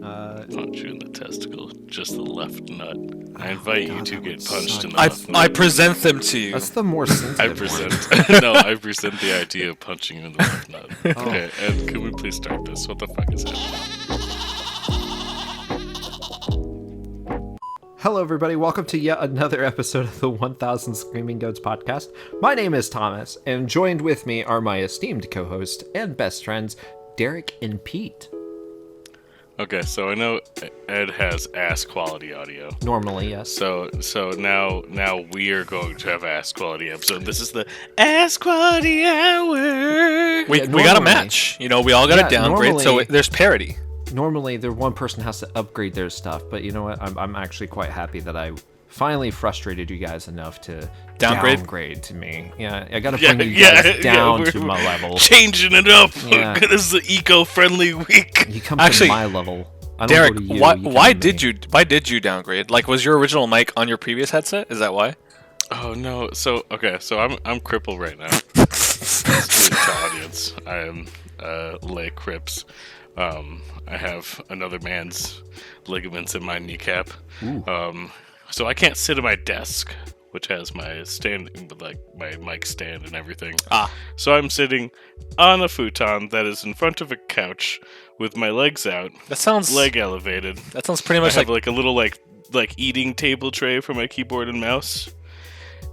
Punch you in the testicle, just the left nut. I invite you to get punched in the I, left nut. I present them to you. That's the more sensitive I present the idea of punching you in the left nut. Okay, and can we please start this? What the fuck is happening? Hello, everybody. Welcome to yet another episode of the 1000 Screaming Goats podcast. My name is Thomas, and joined with me are my esteemed co-host and best friends, Derek and Pete. Okay, so I know Ed has ass quality audio. Normally, yes. So now we are going to have ass quality episode. This is the ass quality hour. We got a match. You know, we all got a downgrade, so there's parity. Normally, the one person has to upgrade their stuff, but you know what? I'm actually quite happy that I finally frustrated you guys enough to downgrade to me. Yeah, I gotta bring you guys down to my level. Changing it up. Yeah. This is the eco-friendly week. You come to my level. I don't Derek, go to you, why did you downgrade? Like, was your original mic on your previous headset? Is that why? Oh no. So I'm crippled right now. To audience, I am lay crips. I have another man's ligaments in my kneecap. So I can't sit at my desk, which has my stand, like my mic stand and everything. So I'm sitting on a futon that is in front of a couch with my legs out. Leg elevated. That sounds pretty much I have like a little like eating table tray for my keyboard and mouse.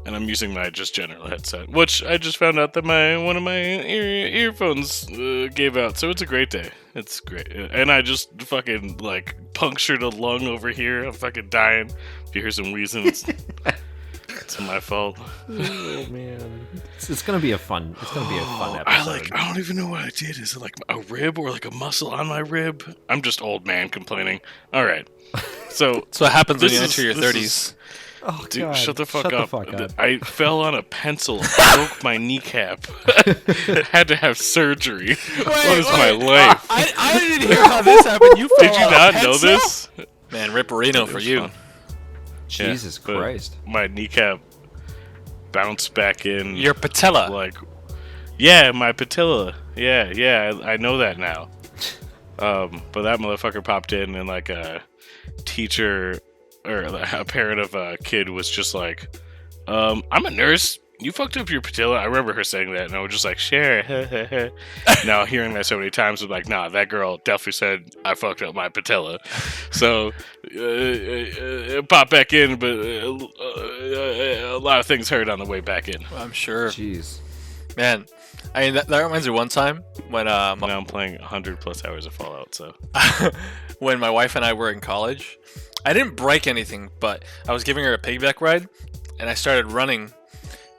And I'm using my just general headset, which I just found out that one of my earphones gave out. So it's a great day. It's great. And I just fucking like punctured a lung over here. I'm fucking dying. If you hear some wheezing, it's my fault. Oh man, it's gonna be a fun. It's gonna be a fun episode. I don't even know what I did. Is it like a rib or like a muscle on my rib? I'm just old man complaining. All right. So what happens when you enter your 30s. Oh, dude, God. shut the fuck up. up. I fell on a pencil, broke my kneecap, had to have surgery. What is my life? I didn't hear how this happened. Did you not know this? Man, Ripperino for you. Fun. Jesus Christ. My kneecap bounced back in. Your patella. Yeah, my patella. Yeah, I know that now. But that motherfucker popped in and like a teacher or a parent of a kid was just like, I'm a nurse. You fucked up your patella. I remember her saying that, and I was just like, sure. Now, hearing that so many times, I'm like, nah, that girl definitely said I fucked up my patella. So, it popped back in, but a lot of things hurt on the way back in. I'm sure. Jeez. Man, I mean, that reminds me one time when... now I'm playing 100 plus hours of Fallout, so... when my wife and I were in college, I didn't break anything, but I was giving her a piggyback ride, and I started running,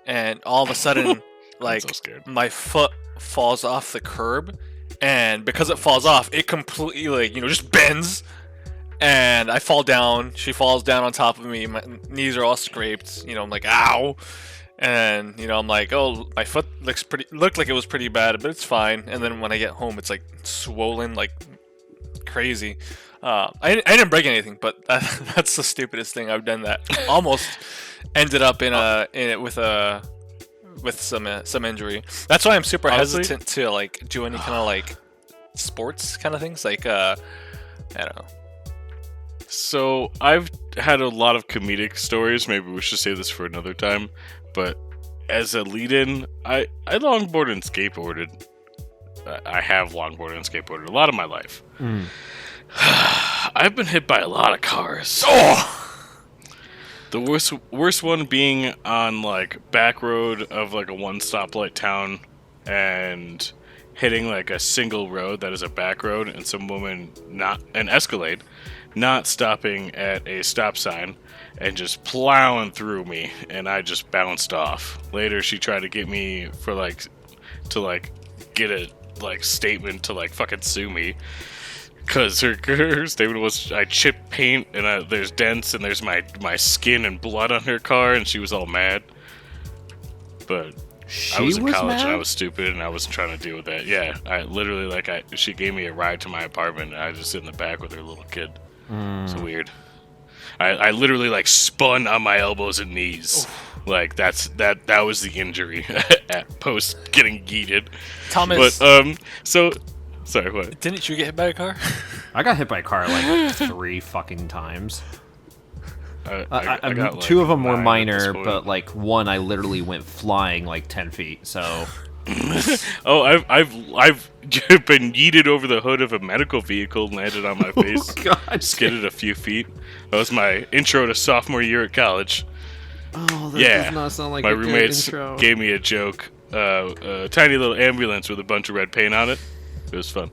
and all of a sudden, like, so my foot falls off the curb, and because it falls off, it completely, like, just bends, and I fall down, she falls down on top of me, my knees are all scraped, I'm like, ow, and, I'm like, oh, my foot looked like it was pretty bad, but it's fine, and then when I get home, it's, like, swollen, like, crazy. I didn't break anything, but that's the stupidest thing I've done. That almost ended up with some injury. That's why I'm super hesitant to like do any kind of like sports kind of things. Like I don't know. So I've had a lot of comedic stories. Maybe we should save this for another time. But as a lead-in, I longboarded and skateboarded. I have longboarded and skateboarded a lot of my life. I've been hit by a lot of cars. The worst one being on like back road of like a one stoplight town and hitting like a single road that is a back road and some woman an Escalade not stopping at a stop sign and just plowing through me and I just bounced off. Later she tried to get me for to get a statement to fucking sue me. Because her statement was, I chipped paint, and there's dents, and there's my skin and blood on her car, and she was all mad. But I was in college, and I was stupid, and I wasn't trying to deal with that. Yeah, I literally, she gave me a ride to my apartment, and I just sit in the back with her little kid. It's weird. I literally, spun on my elbows and knees. Oof. That was the injury at post getting yeeted. Thomas. But, Sorry, what? Didn't you get hit by a car? I got hit by a car like 3 fucking times. I got, like, 2 of them were 9 at minor, this point. but like one I literally went flying like 10 feet. So Oh, I've been yeeted over the hood of a medical vehicle and landed on my face. God, Skidded a few feet. That was my intro to sophomore year at college. oh, that Yeah, does not sound like my a good roommates intro. gave me a joke. A tiny little ambulance with a bunch of red paint on it. It was fun.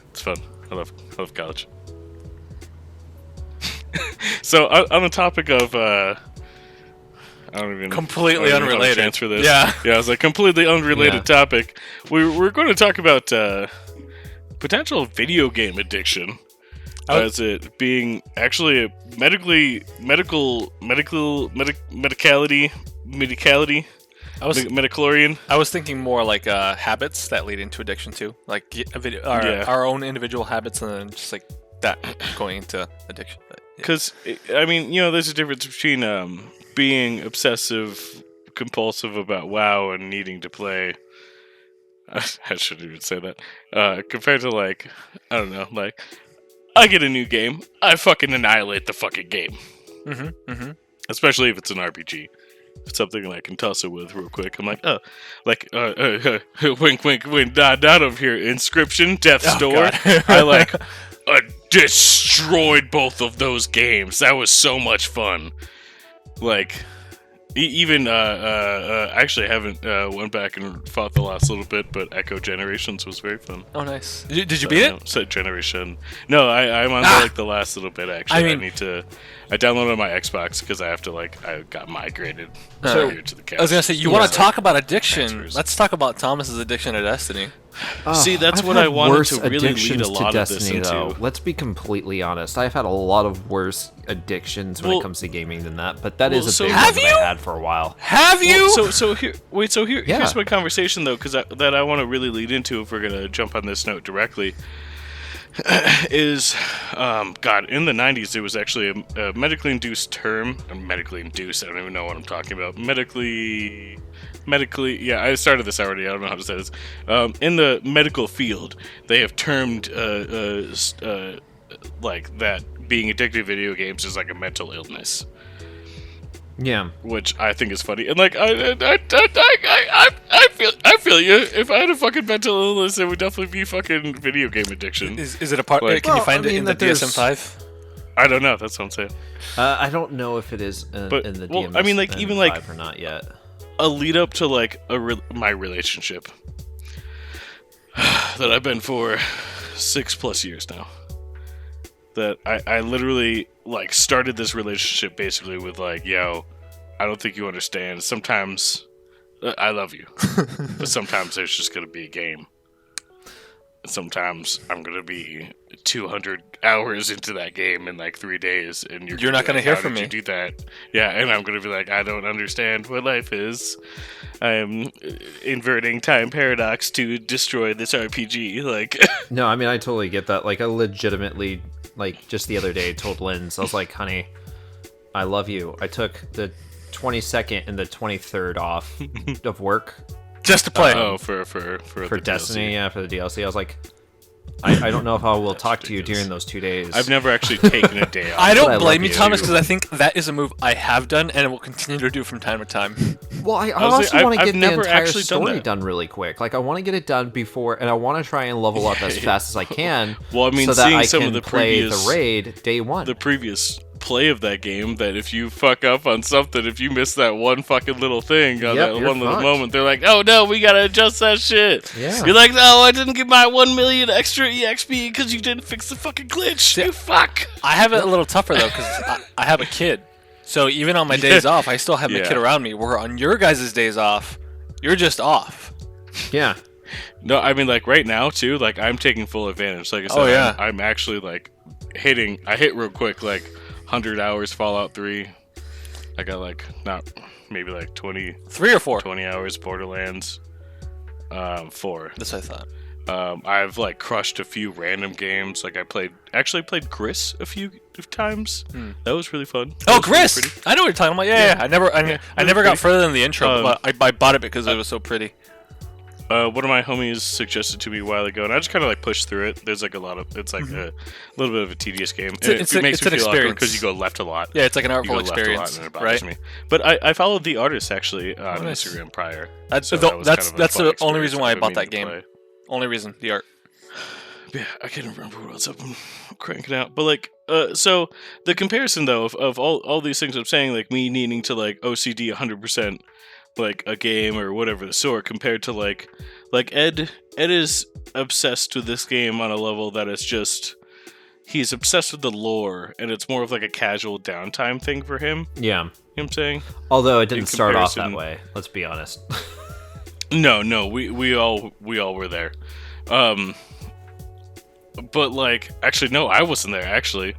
It's fun. I love college. So on the topic of I Completely don't even know how to unrelated. transfer this. Yeah. Yeah, it's a completely unrelated topic. We're going to talk about potential video game addiction. As it being actually a medicality. Metachlorian. I was thinking more like habits that lead into addiction too, like our own individual habits, and then just like that going into addiction. But, yeah. Because, I mean, there's a difference between being obsessive, compulsive about WoW and needing to play. I shouldn't even say that. Compared to, like, I don't know, like, I get a new game, I fucking annihilate the fucking game. Especially if it's an RPG. If it's something that I can tussle with real quick, I'm like, wink, wink, wink, not over here. Inscription, Death's Door. I destroyed both of those games. That was so much fun. Like, even actually, I haven't went back and fought the last little bit, but Echo Generations was very fun. Oh, nice. Did you beat it? Set Generation. No, I'm on the last little bit. Actually, I downloaded on my Xbox because I got migrated here to the couch. I was gonna say, you want to talk about addiction? transfers. Let's talk about Thomas's addiction to Destiny. See, that's I've what had I wanted worse to really lead addictions a lot to of this Destiny, into. though. Let's be completely honest. I've had a lot of worse addictions when it comes to gaming than that, but that is a so big have one that I had for a while. Have you? Here's my conversation though, because that I want to really lead into if we're gonna jump on this note directly. Is God, in the 90s there was actually a medically induced term. Medically induced, I don't even know what I'm talking about. Medically, yeah, I started this already. I don't know how to say this. In the medical field, they have termed like that being addicted to video games is like a mental illness. Yeah. Which I think is funny, and like I feel you. If I had a fucking mental illness, it would definitely be fucking video game addiction. Is it a part? Like- Can you Well, find I it mean, in the that there's- DSM-5? I don't know. That's what I'm saying. I don't know if it is But- in the well, DMS I mean, like, even, like- 5 or not yet. A lead up to like my relationship that I've been for 6+ years now. That I literally like started this relationship basically with like, yo, I don't think you understand. Sometimes I love you, but sometimes there's just gonna be a game. Sometimes I'm gonna be 200 hours into that game in like 3 days, and You're not gonna gonna hear "How from did me." You do that, yeah, and I'm gonna be like, I don't understand what life is. I am inverting time paradox to destroy this RPG. Like, No, I mean, I totally get that. Like, I legitimately, like, just the other day told Linz, I was like, honey, I love you. I took the 22nd and the 23rd off of work Just to play. for for the Destiny, DLC. yeah, for the DLC. I was like, I don't know if I will talk to you ridiculous. during those 2 days. I've never actually taken a day off. I But I don't love blame you, you. Thomas, because I think that is a move I have done and will continue to do from time to time. Well, I was also like, want to I've get the never entire actually done story that. done really quick. Like, I want to get it done before, and I want to try and level up as fast as I can. Well, I mean, so that seeing I some can of the play previous- the raid day one. the previous play of that game, that if you fuck up on something, if you miss that one fucking little thing on Yep, that you're one little fucked. moment, they're like, oh no, we gotta adjust that shit. Yeah. You're like, no, I didn't get my 1 million extra EXP because you didn't fix the fucking glitch. You fuck. I have it a little tougher, though, because I have a kid. So even on my days off, I still have my Yeah. kid around me, where on your guys' days off, you're just off. Yeah. No, I mean, like right now too, like I'm taking full advantage. Like I said, Oh, yeah. I'm actually like I hit real quick, like 100 hours Fallout 3. I got like maybe like 20 3 or 4. hours Borderlands 4. That's what I thought. I've like crushed a few random games. Like I played Gris a few times. That was really fun. That Oh, was really Gris! pretty. I know what you're talking about. Yeah. I never got pretty. further than the intro, Um, but I bought it because it was so pretty. one of my homies suggested to me a while ago, and I just kind of like pushed through it. There's like a lot of, it's like a little bit of a tedious game. It's It makes an me feel awkward experience. because you go left a lot. Yeah, it's like an You artful go left a lot, experience, and it bothers right? me. But I followed the artist actually on Nice. Instagram prior. That's so that was kind of a that's fun the only experience reason why I I've been bought that meaning game. to play. Only reason, the art. Yeah, I can't remember what else I've been cranking out. But like, so the comparison though of all these things I'm saying, like me needing to like OCD 100% like a game or whatever the sort, compared to like Ed is obsessed with this game on a level that is just he's obsessed with the lore, and it's more of like a casual downtime thing for him. Yeah. You know what I'm saying? Although it didn't start off that comparison- way. Let's be honest. No, we all were there. But like, actually, no, I wasn't there. Actually,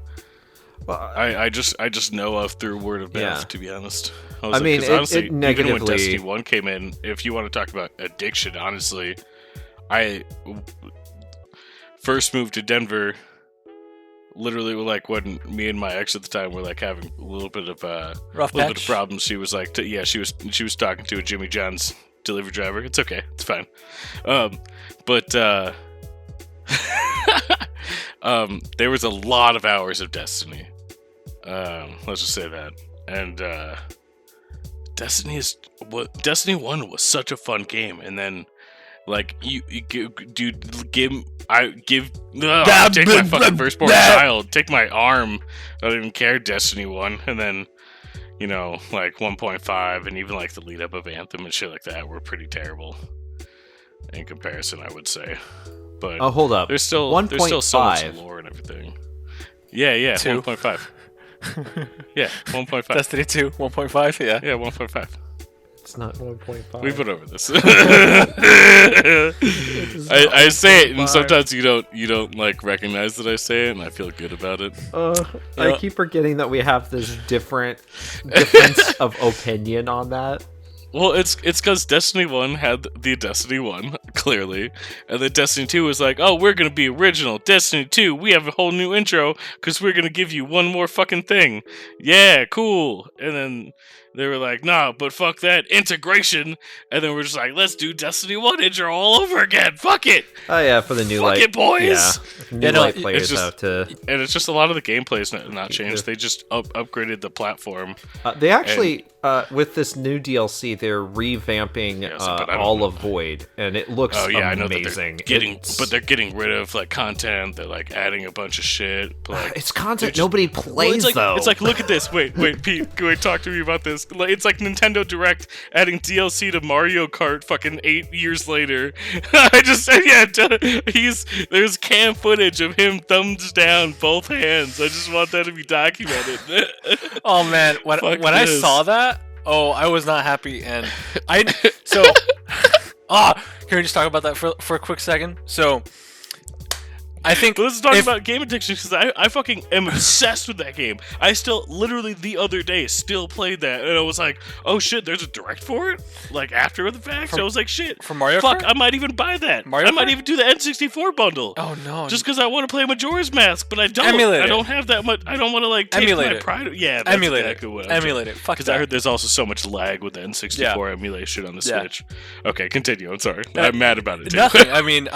Well, I just know of through word of mouth. Yeah. To be honest, I mean, 'cause it honestly, even when negatively- Destiny 1 came in, if you want to talk about addiction, honestly, I first moved to Denver. Literally, like when me and my ex at the time were like having a little bit of Rough little bit of patch. problems. She was like, she was talking to a Jimmy John's delivery driver. It's okay, it's fine. But there was a lot of hours of Destiny. Let's just say that. And Destiny 1 was such a fun game, and then like take my fucking firstborn child, take my arm. I don't even care. Destiny 1, and then like 1.5, and even like the lead up of Anthem and shit like that were pretty terrible in comparison, I would say. But oh, hold up. there's still so much lore and everything. Yeah, 2. 1.5. Yeah, 1.5. Destiny 2, 1.5, yeah. Yeah, 1.5. It's not 1.5. We've been over this. I say it, and sometimes you don't like recognize that I say it, and I feel good about it. I Yeah. keep forgetting that we have this difference of opinion on that. Well, it's because Destiny 1 had the Destiny 1, clearly, and then Destiny 2 was like, oh, we're going to be original. Destiny 2, we have a whole new intro, because we're going to give you one more fucking thing. Yeah, cool. And then they were like, nah, but fuck that, integration. And then we're just like, let's do Destiny 1 intro all over again. Fuck it. Oh yeah, for the new Fuck light. it, boys. Yeah, new Yeah, no, light it's players just- have to. And it's just a lot of the gameplay's not changed. They just upgraded the platform. They actually, with this new DLC, they're revamping Yes, but I don't all know. of Void, and it looks Oh yeah, I know amazing. that they're getting rid of like content. They're like adding a bunch of shit. But, like, It's content just- nobody well, plays though. it's like look at this. Wait, Pete, wait, talk to me about this. Like, it's like Nintendo Direct adding DLC to Mario Kart fucking 8 years later. I just said there's cam footage of him thumbs down both hands. I just want that to be documented. Oh man, when Fuck I this. saw that, I was not happy, and can we just talk about that for a quick second? So, I think Let's talk if- about game addiction, because I fucking am obsessed with that game. I still, literally the other day, still played that, and I was like, oh shit, there's a direct for it? Like, after the fact? I was like, shit. for Mario Fuck, Kart? I might even buy that. Mario I might Kart? even do the N64 bundle. Oh no! Just because I want to play Majora's Mask, but I don't. Emulate I it. don't have that much. I don't want to, like, take Emulate my it. pride. Yeah, that's emulate exactly it. what I'm Emulate it. Fuck Because that. I heard there's also so much lag with the N64 emulation on the Yeah. Switch. Okay, continue. I'm sorry. I'm mad about it, too. Nothing. I mean,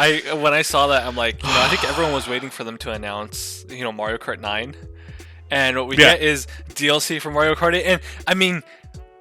when I saw that, I'm like, I think everyone was waiting for them to announce, Mario Kart 9, and what we Yeah. get is DLC for Mario Kart 8. And I mean,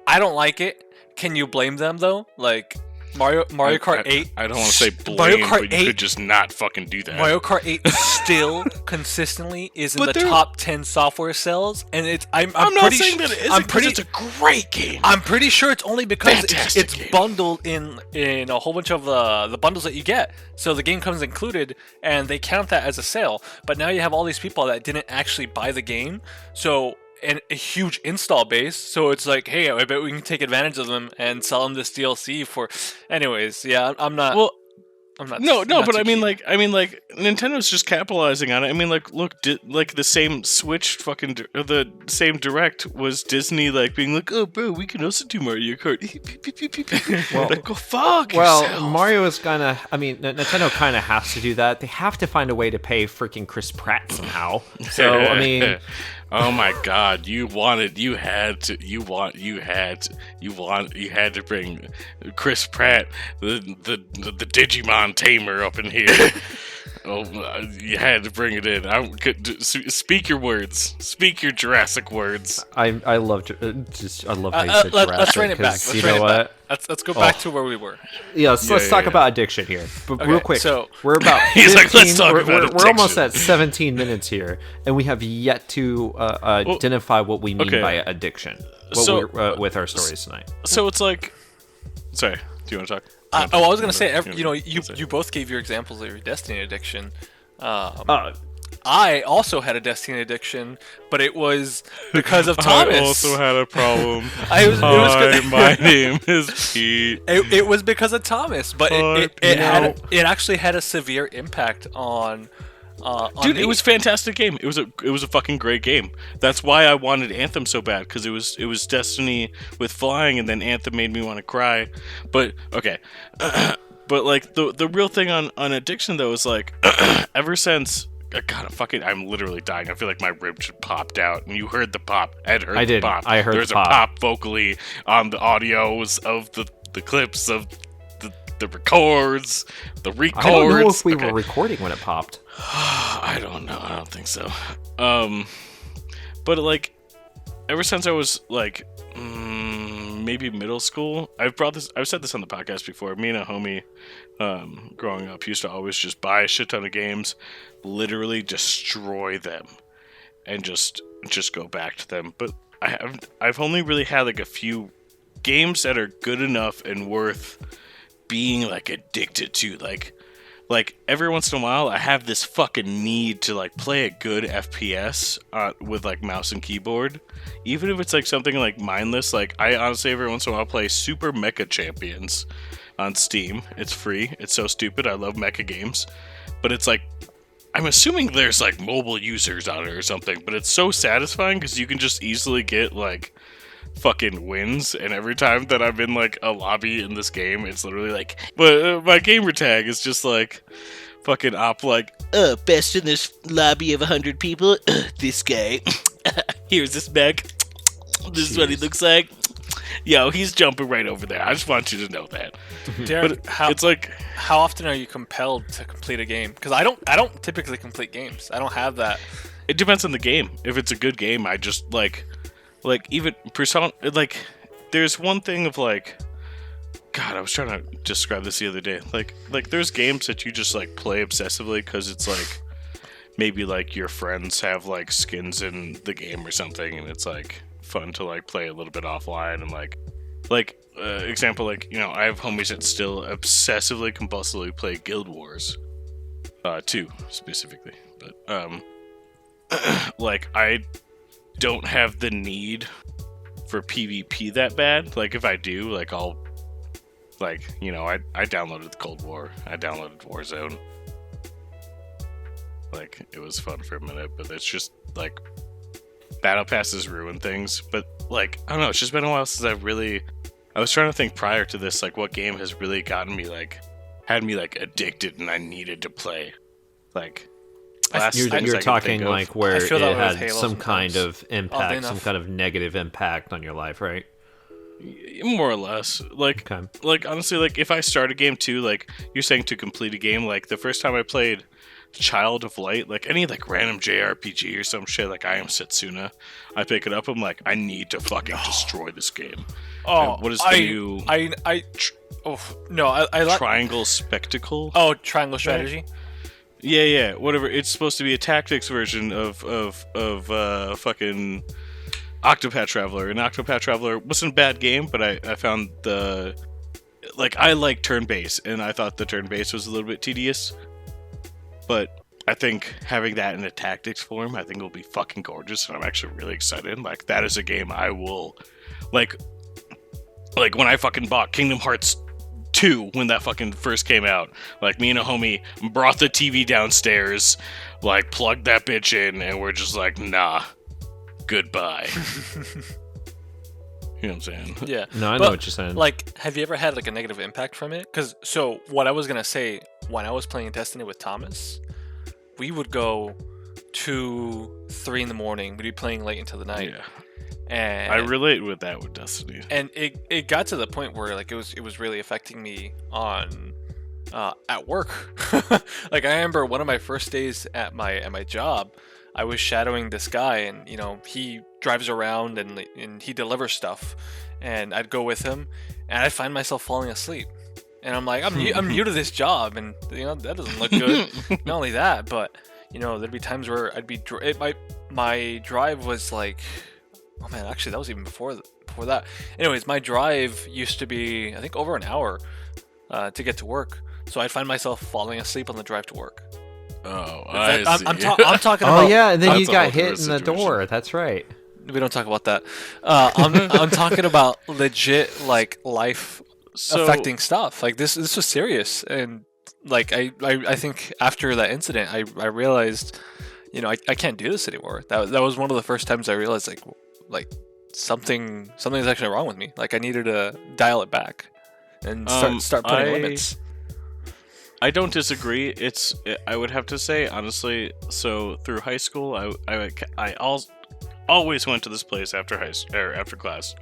I don't like it. Can you blame them though? Like Mario Kart 8. I don't want to say blame, Mario Kart but you 8 could just not fucking do that. Mario Kart 8 still consistently is in But the they're- top 10 software sales, and I'm I'm not pretty saying that it isn't, I'm 'cause pretty it's a great game. I'm pretty sure it's only because Fantastic it's game. bundled in a whole bunch of the bundles that you get. So the game comes included, and they count that as a sale. But now you have all these people that didn't actually buy the game, and a huge install base. So it's like, hey, I bet we can take advantage of them and sell them this DLC for. Anyways, yeah, I'm not. Well, I'm not. No, not but too I mean, keen. like, Nintendo's just capitalizing on it. I mean, like, look, like the same Switch the same Direct was Disney, like, being like, oh, bro, we can also do Mario Kart. Well- like, go fuck Well, yourself. Mario is gonna. I mean, Nintendo kind of has to do that. They have to find a way to pay freaking Chris Pratt somehow. So I mean, oh my God, you had to bring Chris Pratt, the Digimon tamer, up in here. You had to bring it in. Speak your words. Speak your Jurassic words. I love I love how you said Let's Jurassic, rein it back. 'cause Let's you rein know it back. what? Let's go back to where we were. Yeah, let's talk yeah. about addiction here. But real quick, so- we're about He's 15, like, let's talk we're, about we're almost addiction. at 17 minutes here, and we have yet to identify what we mean okay. by addiction So- with our stories tonight. So it's like, sorry, do you want to talk? I was gonna say, You you know, wanna say? you both gave your examples of your Destiny addiction. Uh, I also had a Destiny addiction, but it was because of Thomas. I also had a problem. Hi, my name is Pete. It was because of Thomas, but You it know- it actually had a severe impact on. Dude, me. it was a fantastic game. It was a fucking great game. That's why I wanted Anthem so bad, because it was Destiny with flying, and then Anthem made me want to cry. But okay, but like the real thing on addiction though is like ever since. God, I'm literally dying. I feel like my rib just popped out, and you heard the pop. Ed heard I the did. pop. I heard There's the pop. a pop vocally on the audios of the clips of the records, the records. I don't know if we Okay. were recording when it popped. I don't know. I don't think so. But like, ever since I was like, maybe middle school, I've said this on the podcast before. Me and a homie, growing up, used to always just buy a shit ton of games, literally destroy them, and just go back to them. But I've only really had like a few games that are good enough and worth being like addicted to. Like every once in a while, I have this fucking need to like play a good FPS with like mouse and keyboard, even if it's like something like mindless. Like I honestly every once in a while play Super Mecha Champions on Steam. It's free. It's so stupid. I love mecha games, but it's like I'm assuming there's like mobile users on it or something. But it's so satisfying because you can just easily get like fucking wins, and every time that I'm in like a lobby in this game, it's literally like, but my gamer tag is just like fucking op like, best in this lobby of 100 people, this guy, here's this mech, this is what he looks like, yo, he's jumping right over there. I just want you to know that. Derek, But it's like, how often are you compelled to complete a game? Because I don't typically complete games. I don't have that. it depends on the game. If it's a good game, I just like even Persona, like there's one thing of like, God, I was trying to describe this the other day. Like there's games that you just like play obsessively because it's like maybe like your friends have like skins in the game or something, and it's like fun to like play a little bit offline and like example, like, you know, I have homies that still obsessively compulsively play Guild Wars 2 specifically, but like I don't have the need for PvP that bad. Like if I do, like I'll, like, you know, I downloaded the Cold War, I downloaded Warzone, like it was fun for a minute, but it's just like battle passes ruin things. But like I don't know, it's just been a while since I was trying to think prior to this, like what game has really gotten me like, had me like addicted and I needed to play. Like last You're things I can talking think of. like where I it feel that way with had Halo some kind sometimes. of impact, some enough. kind of negative impact on your life, right? More or less. Like, Okay. like honestly, like if I start a game too, like you're saying to complete a game, like the first time I played Child of Light, like any like random JRPG or some shit, like I Am Setsuna, I pick it up, I'm like, I need to fucking destroy this game. Oh, And what is the new I like. Triangle Spectacle? Oh, Triangle Strategy. Yeah, whatever. It's supposed to be a tactics version of fucking Octopath Traveler. And Octopath Traveler wasn't a bad game, but I found I like turn-based, and I thought the turn-based was a little bit tedious. But I think having that in a tactics form, I think will be fucking gorgeous, and I'm actually really excited. Like, that is a game I will, like when I fucking bought Kingdom Hearts 2 when that fucking first came out. Like, me and a homie brought the TV downstairs, like, plugged that bitch in, and we're just like, nah, goodbye. You know what I'm saying? Yeah. No, I know But, what you're saying. Like, have you ever had like a negative impact from it? Because so what I was gonna say, when I was playing Destiny with Thomas, we would go 2, 3 in the morning. We'd be playing late into the night. Yeah. And I relate with that with Destiny. and it got to the point where like it was really affecting me on at work. Like, I remember one of my first days at my job, I was shadowing this guy, and he drives around and he delivers stuff, and I'd go with him, and I'd find myself falling asleep, and I'm like, I'm new to this job, and that doesn't look good. Not only that, but there'd be times where I'd be my drive was like, oh man, actually that was even before that. Anyways, my drive used to be, I think, over an hour to get to work, so I'd find myself falling asleep on the drive to work. Oh, I'm talking about. Oh yeah, and then That's you a got whole hit in different the situation. door. That's right. We don't talk about that. I'm talking about legit, like, life affecting stuff. Like, this was serious, and like I think after that incident, I realized, I can't do this anymore. That was one of the first times I realized like something's actually wrong with me. Like, I needed to dial it back and start putting limits. I don't disagree. I would have to say, honestly, so through high school, I always went to this place after class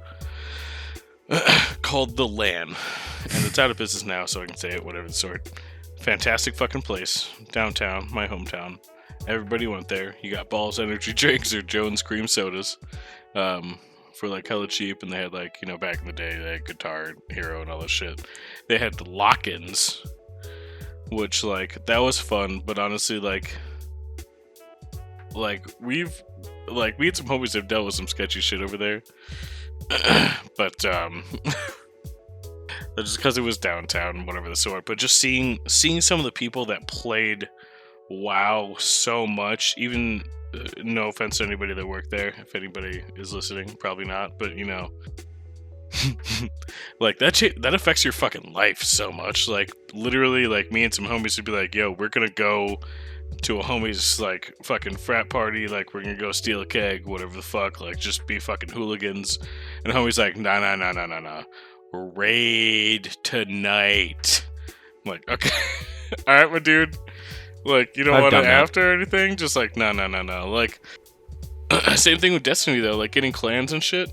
called The LAN, and it's out of business now, so I can say it, whatever the sort. Fantastic fucking place, downtown, my hometown. Everybody went there. You got Balls energy drinks or Jones cream sodas for like hella cheap, and they had like, back in the day, they had Guitar Hero and all this shit. They had lock-ins, which, like, that was fun, but honestly, me and some homies have dealt with some sketchy shit over there. But just because it was downtown, whatever the sort. But just seeing some of the people that played WoW so much, even no offense to anybody that worked there, if anybody is listening, probably not, but like, that shit, that affects your fucking life so much. Like, literally, like, me and some homies would be like, yo, we're gonna go to a homie's, like, fucking frat party, like, we're gonna go steal a keg, whatever the fuck, like, just be fucking hooligans. And homie's like, nah, raid tonight. I'm like, okay. Alright, my dude. Like, you don't want it after or anything? Just like, no. Like, same thing with Destiny, though, like, getting clans and shit.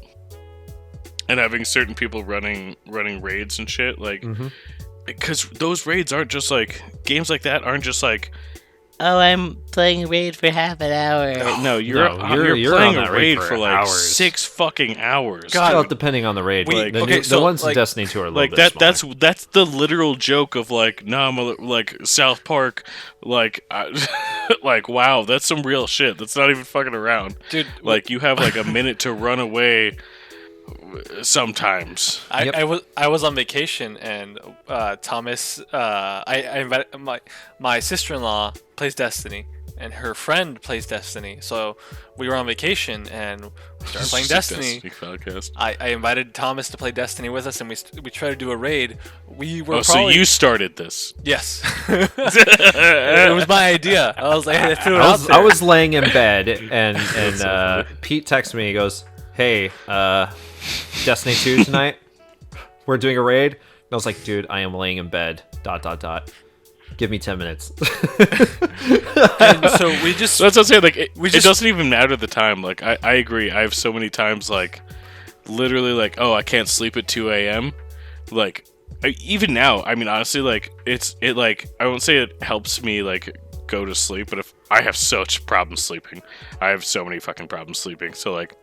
And having certain people running raids and shit, like, because those raids aren't just like, games like that aren't just like, oh, I'm playing a raid for half an hour. No, you're playing a raid for like hours. 6 fucking hours. God, well, depending on the raid. The ones in Destiny 2 are a little bit smaller. That's the literal joke of like, like South Park, like, like, wow, that's some real shit. That's not even fucking around, dude. Like, you have like a minute to run away. Sometimes I was on vacation, and Thomas, I invited my sister-in-law plays Destiny, and her friend plays Destiny. So we were on vacation and we started playing Destiny. I invited Thomas to play Destiny with us, and we tried to do a raid. We were so you started this? Yes. It was my idea. I was like, I threw it out there. I was laying in bed, and Pete texted me. He goes, "Hey, Destiny 2 tonight. We're doing a raid." And I was like, dude, I am laying in bed. ... Give me 10 minutes. And so we just... So that's what I'm saying. Like, it doesn't even matter the time. Like, I agree. I have so many times, like, literally, like, oh, I can't sleep at 2 a.m. Like, even now, I mean, honestly, like, like, I won't say it helps me, like, go to sleep, but if I have such problems sleeping. I have so many fucking problems sleeping. So, like,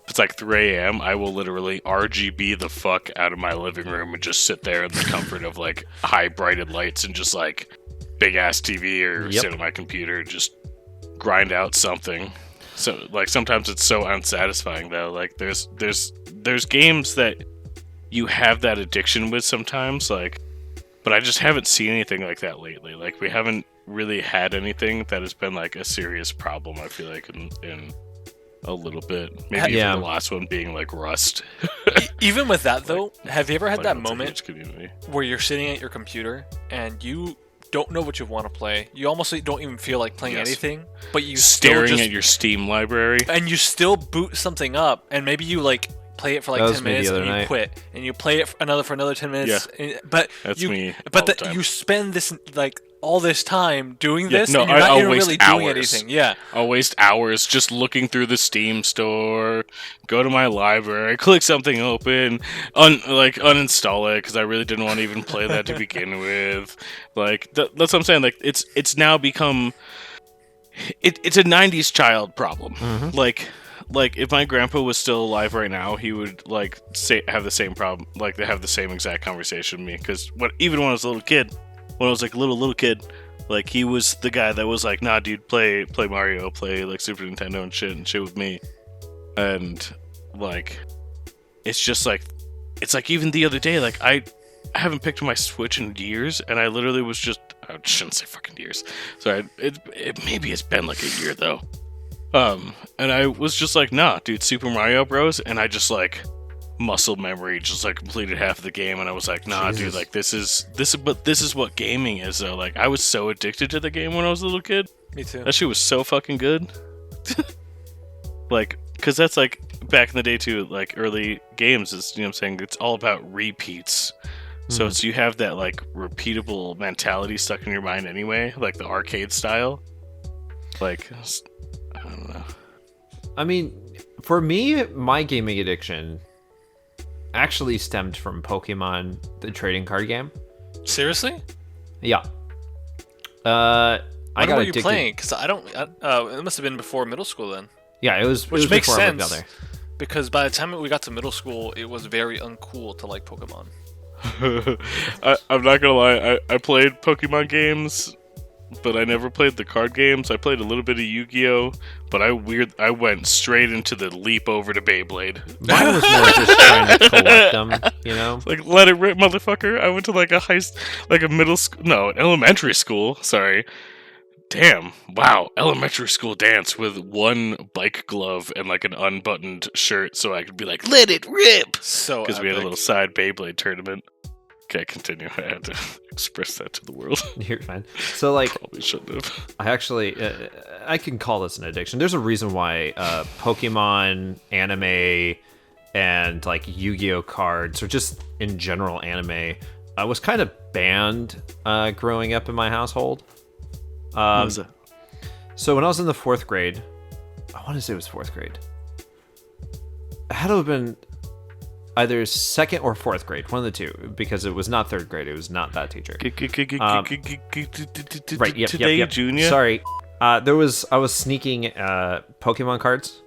it's like 3 a.m., I will literally RGB the fuck out of my living room and just sit there in the comfort of, like, high brighted lights and just, like, big ass TV or sit on my computer and just grind out something. So, like, sometimes it's so unsatisfying, though. Like, there's games that you have that addiction with sometimes, like, but I just haven't seen anything like that lately. Like, we haven't really had anything that has been, like, a serious problem, I feel like, in a little bit. Maybe Yeah. even the last one being like Rust. Even with that though, have you ever had that Like, it's a moment huge community. where you're sitting at your computer and you don't know what you want to play? You almost don't even feel like playing Yes. anything, but you still Staring just, at your Steam library. and you still boot something up, and maybe you like play it for like That was 10 me the minutes other and you night. quit, and you play it for another 10 minutes. But That's you, me But all the time. you spend this like all this time doing Yeah, this, no, and you're not I'll even waste really doing hours. anything. Yeah. I'll waste hours just looking through the Steam store, go to my library, click something open, uninstall it because I really didn't want to even play that to begin with. Like that's what I'm saying. Like it's now become it's a '90s child problem. Like if my grandpa was still alive right now, he would like have the same problem. Like they have the same exact conversation with me because even when I was a little kid, when I was like a little kid. Like he was the guy that was like, nah, dude, play Mario, play like Super Nintendo and shit with me, and like, it's just like, it's like even the other day, like I haven't picked up my Switch in years, and I literally was just, I shouldn't say fucking years, sorry, maybe it's been like a year though, and I was just like, nah, dude, Super Mario Bros, and I just like. Muscle memory just like completed half of the game and I was like nah Jesus. dude like this is what gaming is though. Like I was so addicted to the game when I was a little kid. Me too. That shit was so fucking good. Like because that's like back in the day too, like early games is, you know what I'm saying, it's all about repeats. So it's you have that like repeatable mentality stuck in your mind anyway, like the arcade style. Like I don't know. I mean, for me, my gaming addiction actually stemmed from Pokemon, the trading card game. Seriously? Yeah. I When got were you addicted. playing? Because I don't. It must have been before middle school then. Yeah, it was. Which it was makes before I moved sense. down there. Because by the time we got to middle school, it was very uncool to like Pokemon. I'm not gonna lie, I played Pokemon games, but I never played the card games. I played a little bit of Yu-Gi-Oh, but I went straight into the leap over to Beyblade. Mine was more just trying to collect them, you know. Like, let it rip, motherfucker. I went to like a middle school, no, an elementary school. Sorry. Damn. Wow. Elementary school dance with one bike glove and like an unbuttoned shirt so I could be like, let it rip. So Because we had a epic. little side Beyblade tournament. Okay, continue. I had to express that to the world. You're fine. So like, Probably shouldn't have. I actually, I can call this an addiction. There's a reason why Pokemon, anime, and like Yu-Gi-Oh cards, or just in general anime, was kind of banned growing up in my household. What was that? So when I was in the 4th grade, I want to say it was 4th grade. It had to have been either 2nd or 4th grade, one of the two, because it was not 3rd grade. It was not that teacher. Right, yep, Today, yep. Junior. Sorry. I was sneaking Pokemon cards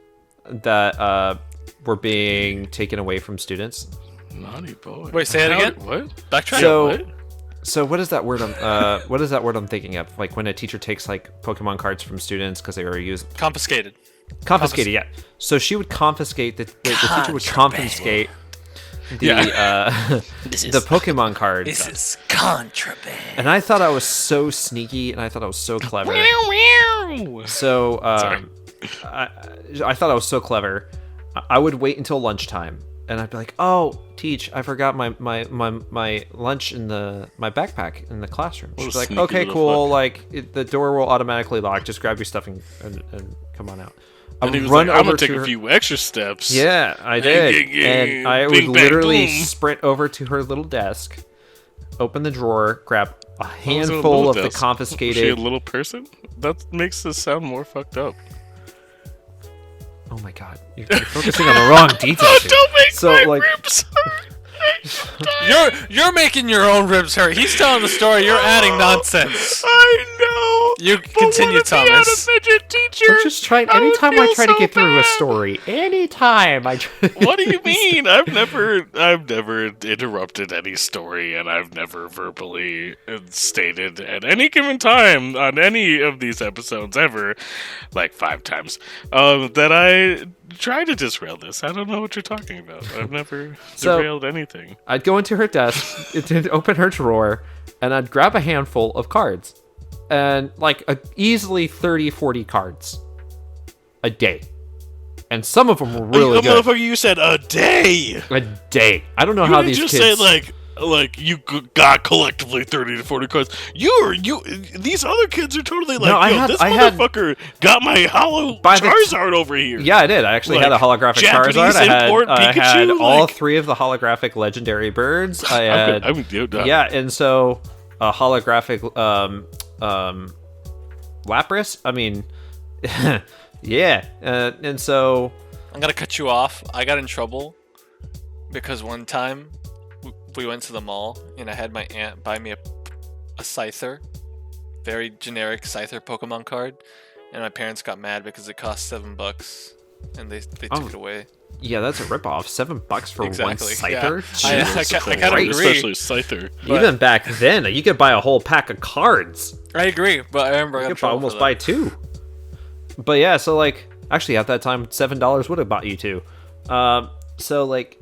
that were being taken away from students. Naughty boy. Wait, say it How- again? What? Backtrack. So- What? So what is that word? I'm thinking of? Like when a teacher takes like Pokemon cards from students because they were used Confiscated. confiscated. Yeah. So she would confiscate the teacher would confiscate the the Pokemon cards. This is contraband. And I thought I was so sneaky, and I thought I was so clever. So Sorry. I thought I was so clever. I would wait until lunchtime, and I'd be like, "Oh, teach, I forgot my lunch in my backpack in the classroom." What a She's like, sneaky "Okay, little cool. fuck." Like the door will automatically lock. Just grab your stuff and come on out." I And he would was run like, I'm over gonna take to a her. few extra steps. Yeah, I did, and I would Bing, bang, literally boom. sprint over to her little desk, open the drawer, grab a Was it a handful little of the desk? Was she a confiscated. little person? That makes this sound more fucked up. Oh my god, you're focusing on the wrong details. here. Don't make So, my like- ribs hurt. You're making your own ribs hurt. He's telling the story. You're adding nonsense. I know. You but continue, what if he had Thomas. a midget teacher? I'm just trying. I would Anytime I feel try to so get through a bad. story, anytime I. What do you mean? I've never interrupted any story, and I've never verbally stated at any given time on any of these episodes ever, like 5 times, that I tried to disrail this. I don't know what you're talking about. I've never So- derailed anything. I'd go into her desk, open her drawer, and I'd grab a handful of cards, and like easily 30, 40 cards a day, and some of them were really good. Motherfucker, you said a day. A day. I don't know You how didn't these just kids. say like you got collectively 30 to 40 cards. These other kids are totally like, No, this I had- motherfucker got my hollow By the Charizard over here. Yeah, I did. I actually had a Like, holographic Japanese Charizard. import I had Pikachu, all like- 3 of the holographic legendary birds. I had yeah, and so a holographic Lapras. I mean, yeah, and so I'm gonna cut you off. I got in trouble because one time we went to the mall and I had my aunt buy me a Scyther, very generic Scyther Pokemon card, and my parents got mad because it cost $7 and they took it away. yeah, that's a ripoff. $7 for Exactly, one Scyther. yeah. Jesus I Christ. kinda agree. Especially Scyther. But- Even back then, you could buy a whole pack of cards. I agree, but I remember I got You in could trouble almost for buy that. 2. But yeah, so like, actually at that time, $7 would have bought you 2. So like,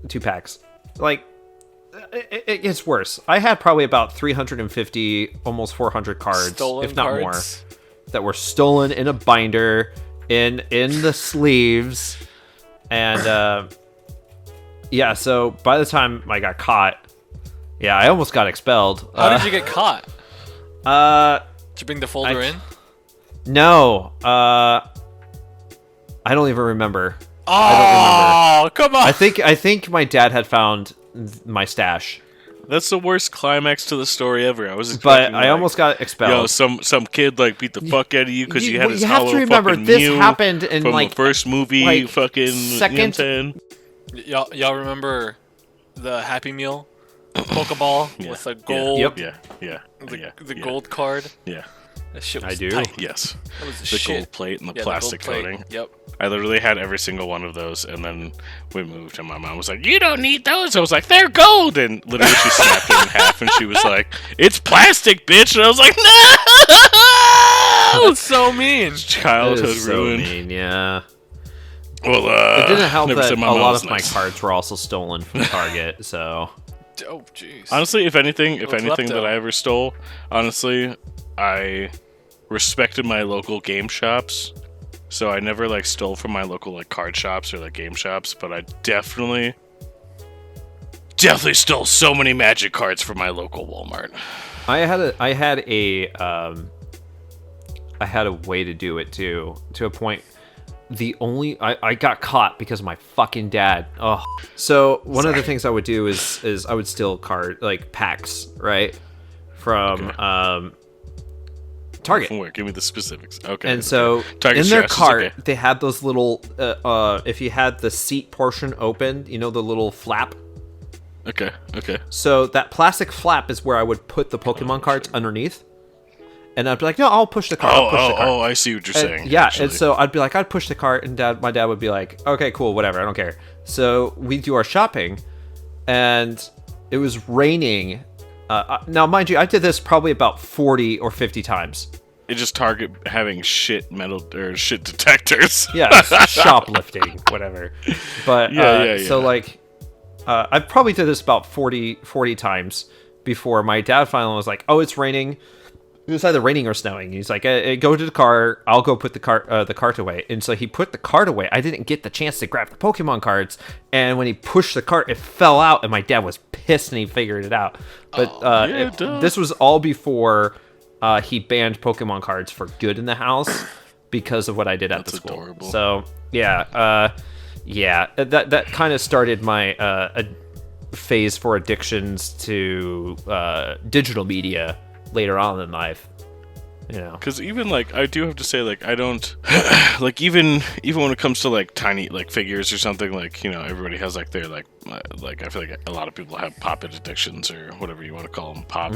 2 packs. Like, it gets worse. I had probably about 350, almost 400 cards, Stolen if not cards. more, that were stolen in a binder, in the sleeves, and yeah. So by the time I got caught, yeah, I almost got expelled. How did you get caught? Did you bring the folder in? No, I don't even remember. Oh, come on! I think my dad had found my stash, That's the worst climax to the story ever. I was but expecting, I like, almost got expelled. some kid like beat the fuck out of you because you had his you have hollow to remember fucking this Mew happened in from like the first movie, like, fucking second- You know what I'm saying? Y'all remember the Happy Meal Pokeball Yeah, with a yeah, gold, yeah, the gold card? yeah, That shit was I do. tight. yes. That was the The shit. gold plate and the Yeah, plastic gold plate. coating. Yep. I literally had every single one of those, and then we moved, and my mom was like, "You don't need those." I was like, "They're gold," and literally she snapped it in half, and she was like, "It's plastic, bitch," and I was like, "No!" That's so mean. It Childhood is so ruined. mean, yeah. Well, It didn't help never that said a my mom lot was of my nice. cards were also stolen from Target. So Oh, jeez. Honestly, if anything Little that klepto. I ever stole, honestly, I respected my local game shops. So I never like stole from my local like card shops or like game shops, but I definitely stole so many Magic cards from my local Walmart. I had a way to do it too, to a point. I got caught because of my fucking dad. Oh, so one of the things I would do is I would steal packs, right, from Target. From where? Give me the specifics. Okay. And so Target in their trash is cart, okay. they had those little if you had the seat portion open, you know, the little flap. Okay. So that plastic flap is where I would put the Pokemon cards underneath. And I'd be like, no, I'll push the cart. I'll push the cart. I see what you're And- saying. yeah, actually. and so I'd be like, I'd push the cart, and my dad would be like, okay, cool, whatever, I don't care. So we do our shopping, and it was raining. Now, mind you, I did this probably about 40 or 50 times. It just Target having shit metal or shit detectors. Yeah, it's shoplifting, whatever. But Yeah. so like, I probably did this about 40 times before my dad finally was like, oh, it's raining. It was either raining or snowing. He's like, go to the car. I'll go put the cart away. And so he put the cart away. I didn't get the chance to grab the Pokemon cards. And when he pushed the cart, it fell out. And my dad was pissed, and he figured it out. But yeah, duh. this was all before he banned Pokemon cards for good in the house because of what I did at the That's school. adorable. So yeah, that kind of started my phase for addictions to digital media later on in life, you know. Because even like I do have to say, like, I don't like even when it comes to like tiny like figures or something, like, you know, everybody has like their like I feel like a lot of people have pop-it addictions or whatever you want to call them, pop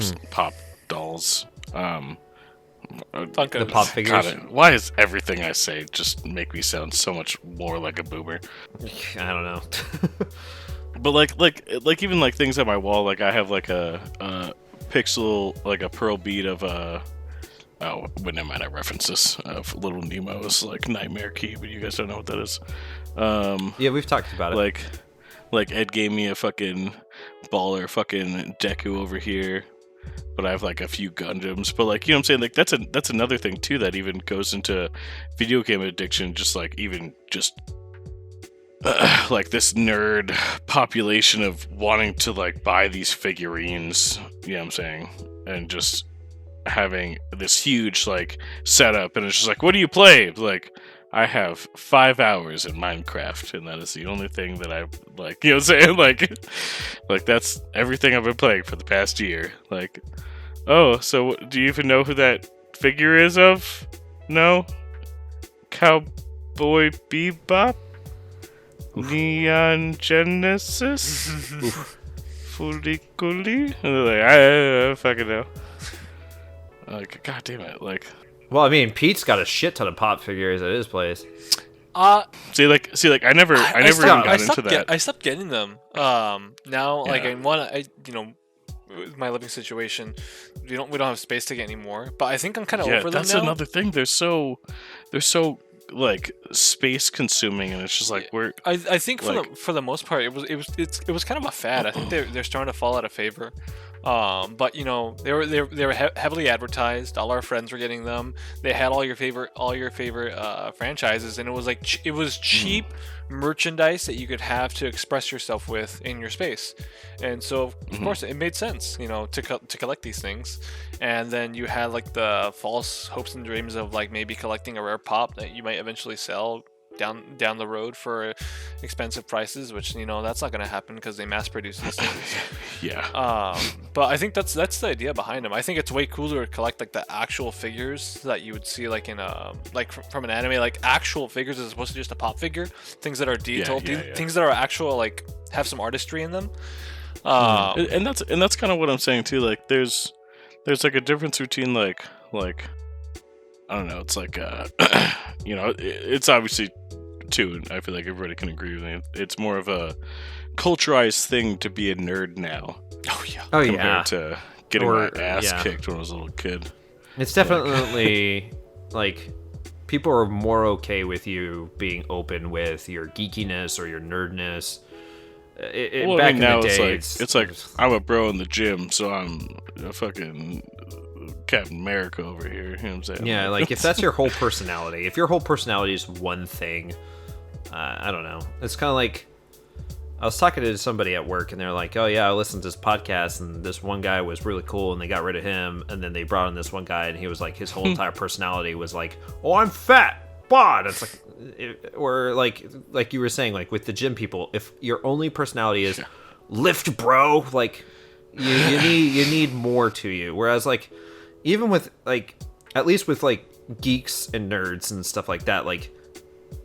dolls. Funkos. The pop figures. God, why is everything I say just make me sound so much more like a boomer? I don't know. But like even like things on my wall, like I have like a pixel, like a pearl bead of oh, but never mind, I reference this of Little Nemo's like Nightmare Key, but you guys don't know what that is. Yeah, we've talked about it. Like Ed gave me a fucking baller fucking Deku over here. but I have like a few Gundams. But like, you know what I'm saying? Like that's another thing too that even goes into video game addiction. Just like even just like this nerd population of wanting to like buy these figurines. You know what I'm saying? And just having this huge like setup, and it's just like, what do you play? Like, I have 5 hours in Minecraft, and that is the only thing that I like. You know what I'm saying? Like that's everything I've been playing for the past year. Like, oh, so do you even know who that figure is of? No? Cowboy Bebop? Neon Genesis? Fully Cooly? And they're like, I don't fucking know. Like, god damn it, like... Well, I mean, Pete's got a shit ton of pop figures at his place. See, I never even got into that. I stopped getting them. Now, like, with my living situation, we don't have space to get any more. But I think I'm kind of over them now. That's another thing. They're so like space consuming, and it's just like we're. I think for the most part, it was kind of a fad. I think they're starting to fall out of favor. But you know, they were heavily advertised. All our friends were getting them. They had all your favorite franchises, and it was like it was cheap merchandise that you could have to express yourself with in your space. And so of course it made sense, you know, to collect these things. And then you had like the false hopes and dreams of like maybe collecting a rare pop that you might eventually sell down the road for expensive prices, which, you know, that's not going to happen because they mass produce these things. Yeah. But I think that's the idea behind them. I think it's way cooler to collect like the actual figures that you would see like in from an anime, like actual figures as opposed to just a pop figure. Things that are detailed, things that are actual, like have some artistry in them. And that's kind of what I'm saying too. Like there's like a difference between like I don't know. It's like you know, it's obviously too, and I feel like everybody can agree with me. It's more of a culturized thing to be a nerd now. Oh yeah. Compared to getting my ass kicked when I was a little kid. It's definitely like people are more okay with you being open with your geekiness or your nerdness. Back in the day, it's like I'm a bro in the gym, so I'm a fucking Captain America over here. You know what I'm saying? Yeah, like if that's your whole personality, if your whole personality is one thing, I don't know. It's kind of like I was talking to somebody at work, and they're like, "Oh yeah, I listened to this podcast, and this one guy was really cool, and they got rid of him, and then they brought in this one guy, and he was like, his whole entire personality was like, oh, I'm fat, bod." It's like, or like you were saying, like with the gym people, if your only personality is lift, bro, like you need more to you. Whereas like even with like at least with like geeks and nerds and stuff like that, like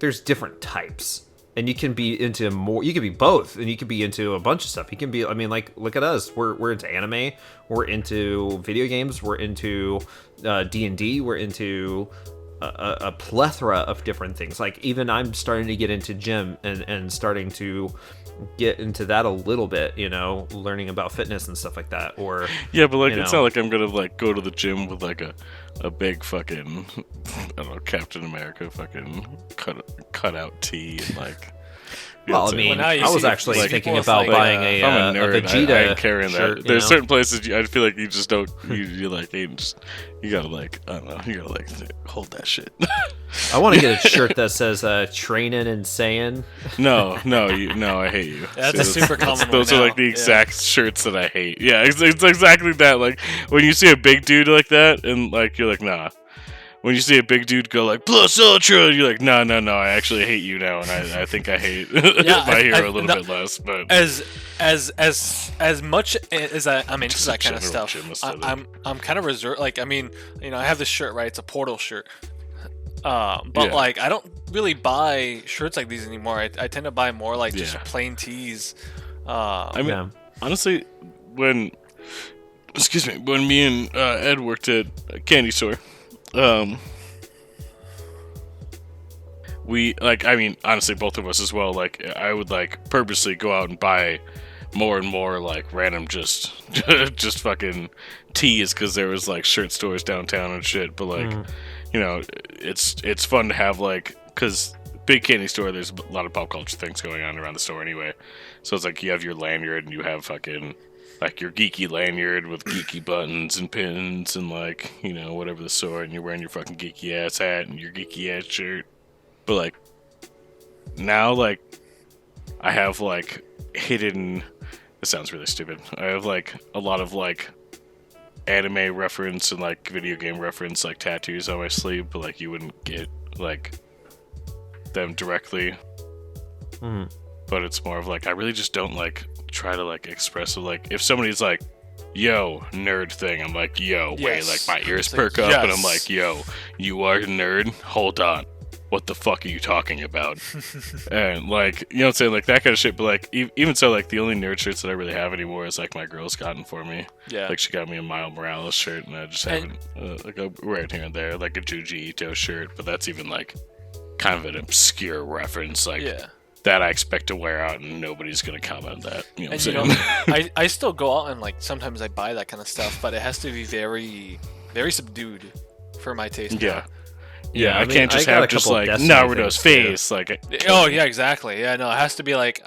there's different types. And you can be into more. You can be both, and you can be into a bunch of stuff. You can be. I mean, like, look at us. We're into anime. We're into video games. We're into D&D. We're into a plethora of different things. Like, even I'm starting to get into gym and starting to get into that a little bit. You know, learning about fitness and stuff like that. Or yeah, but like, it's not like I'm gonna like go to the gym with like a big fucking, I don't know, Captain America fucking cut out tee and like. Well, I mean, I was actually thinking about buying a Vegeta I ain't carrying shirt. That. There's certain places I feel like you just don't. You like ain't just. You gotta like, I don't know. You gotta like hold that shit. I want to get a shirt that says "Trainin' and Saiyan." No, I hate you. That's a super common. Those are like the exact shirts that I hate. Yeah, it's exactly that. Like when you see a big dude like that, and like you're like, nah. When you see a big dude go like Plus Ultra, you're like, no, I actually hate you now, and I think I hate my hero a little bit less. But as much as I'm into that kind of stuff, I'm kind of reserved. Like, I mean, you know, I have this shirt, right? It's a Portal shirt. But like, I don't really buy shirts like these anymore. I tend to buy more like just plain tees. I mean, honestly, when me and Ed worked at a candy store. We like, I mean, honestly, both of us as well. Like, I would like purposely go out and buy more and more like random just fucking tees because there was like shirt stores downtown and shit. But like, you know, it's fun to have like, because big candy store, there's a lot of pop culture things going on around the store anyway. So it's like you have your lanyard and you have fucking like your geeky lanyard with geeky buttons and pins and like, you know, whatever the sort, and you're wearing your fucking geeky ass hat and your geeky ass shirt. But like now, like I have like hidden. This sounds really stupid. I have like a lot of like anime reference and like video game reference like tattoos on my sleeve, but like you wouldn't get like them directly. Mhm. But it's more of like I really just don't like try to like express it. Like if somebody's like, "Yo, nerd thing," I'm like, "Yo, wait!" Like Yes. my ears It's like, perk up, and I'm yes. like, "Yo, you are a nerd? Hold on, what the fuck are you talking about?" And like, you know what I'm saying, like that kind of shit. But like, even so, like the only nerd shirts that I really have anymore is like my girl's gotten for me. Yeah. Like she got me a Miles Morales shirt, and I just have it like a wear it here and there, like a Junji Ito shirt. But that's even like kind of an obscure reference, like Yeah. that I expect to wear out, and nobody's gonna comment that. You know what And I'm you saying? know, I still go out and like sometimes I buy that kind of stuff, but it has to be very, very subdued for my taste. Yeah. Yeah, Yeah, I I mean, can't just I got a have just couple like Destiny Naruto's things, too. face. Oh yeah, exactly. Yeah, no, it has to be like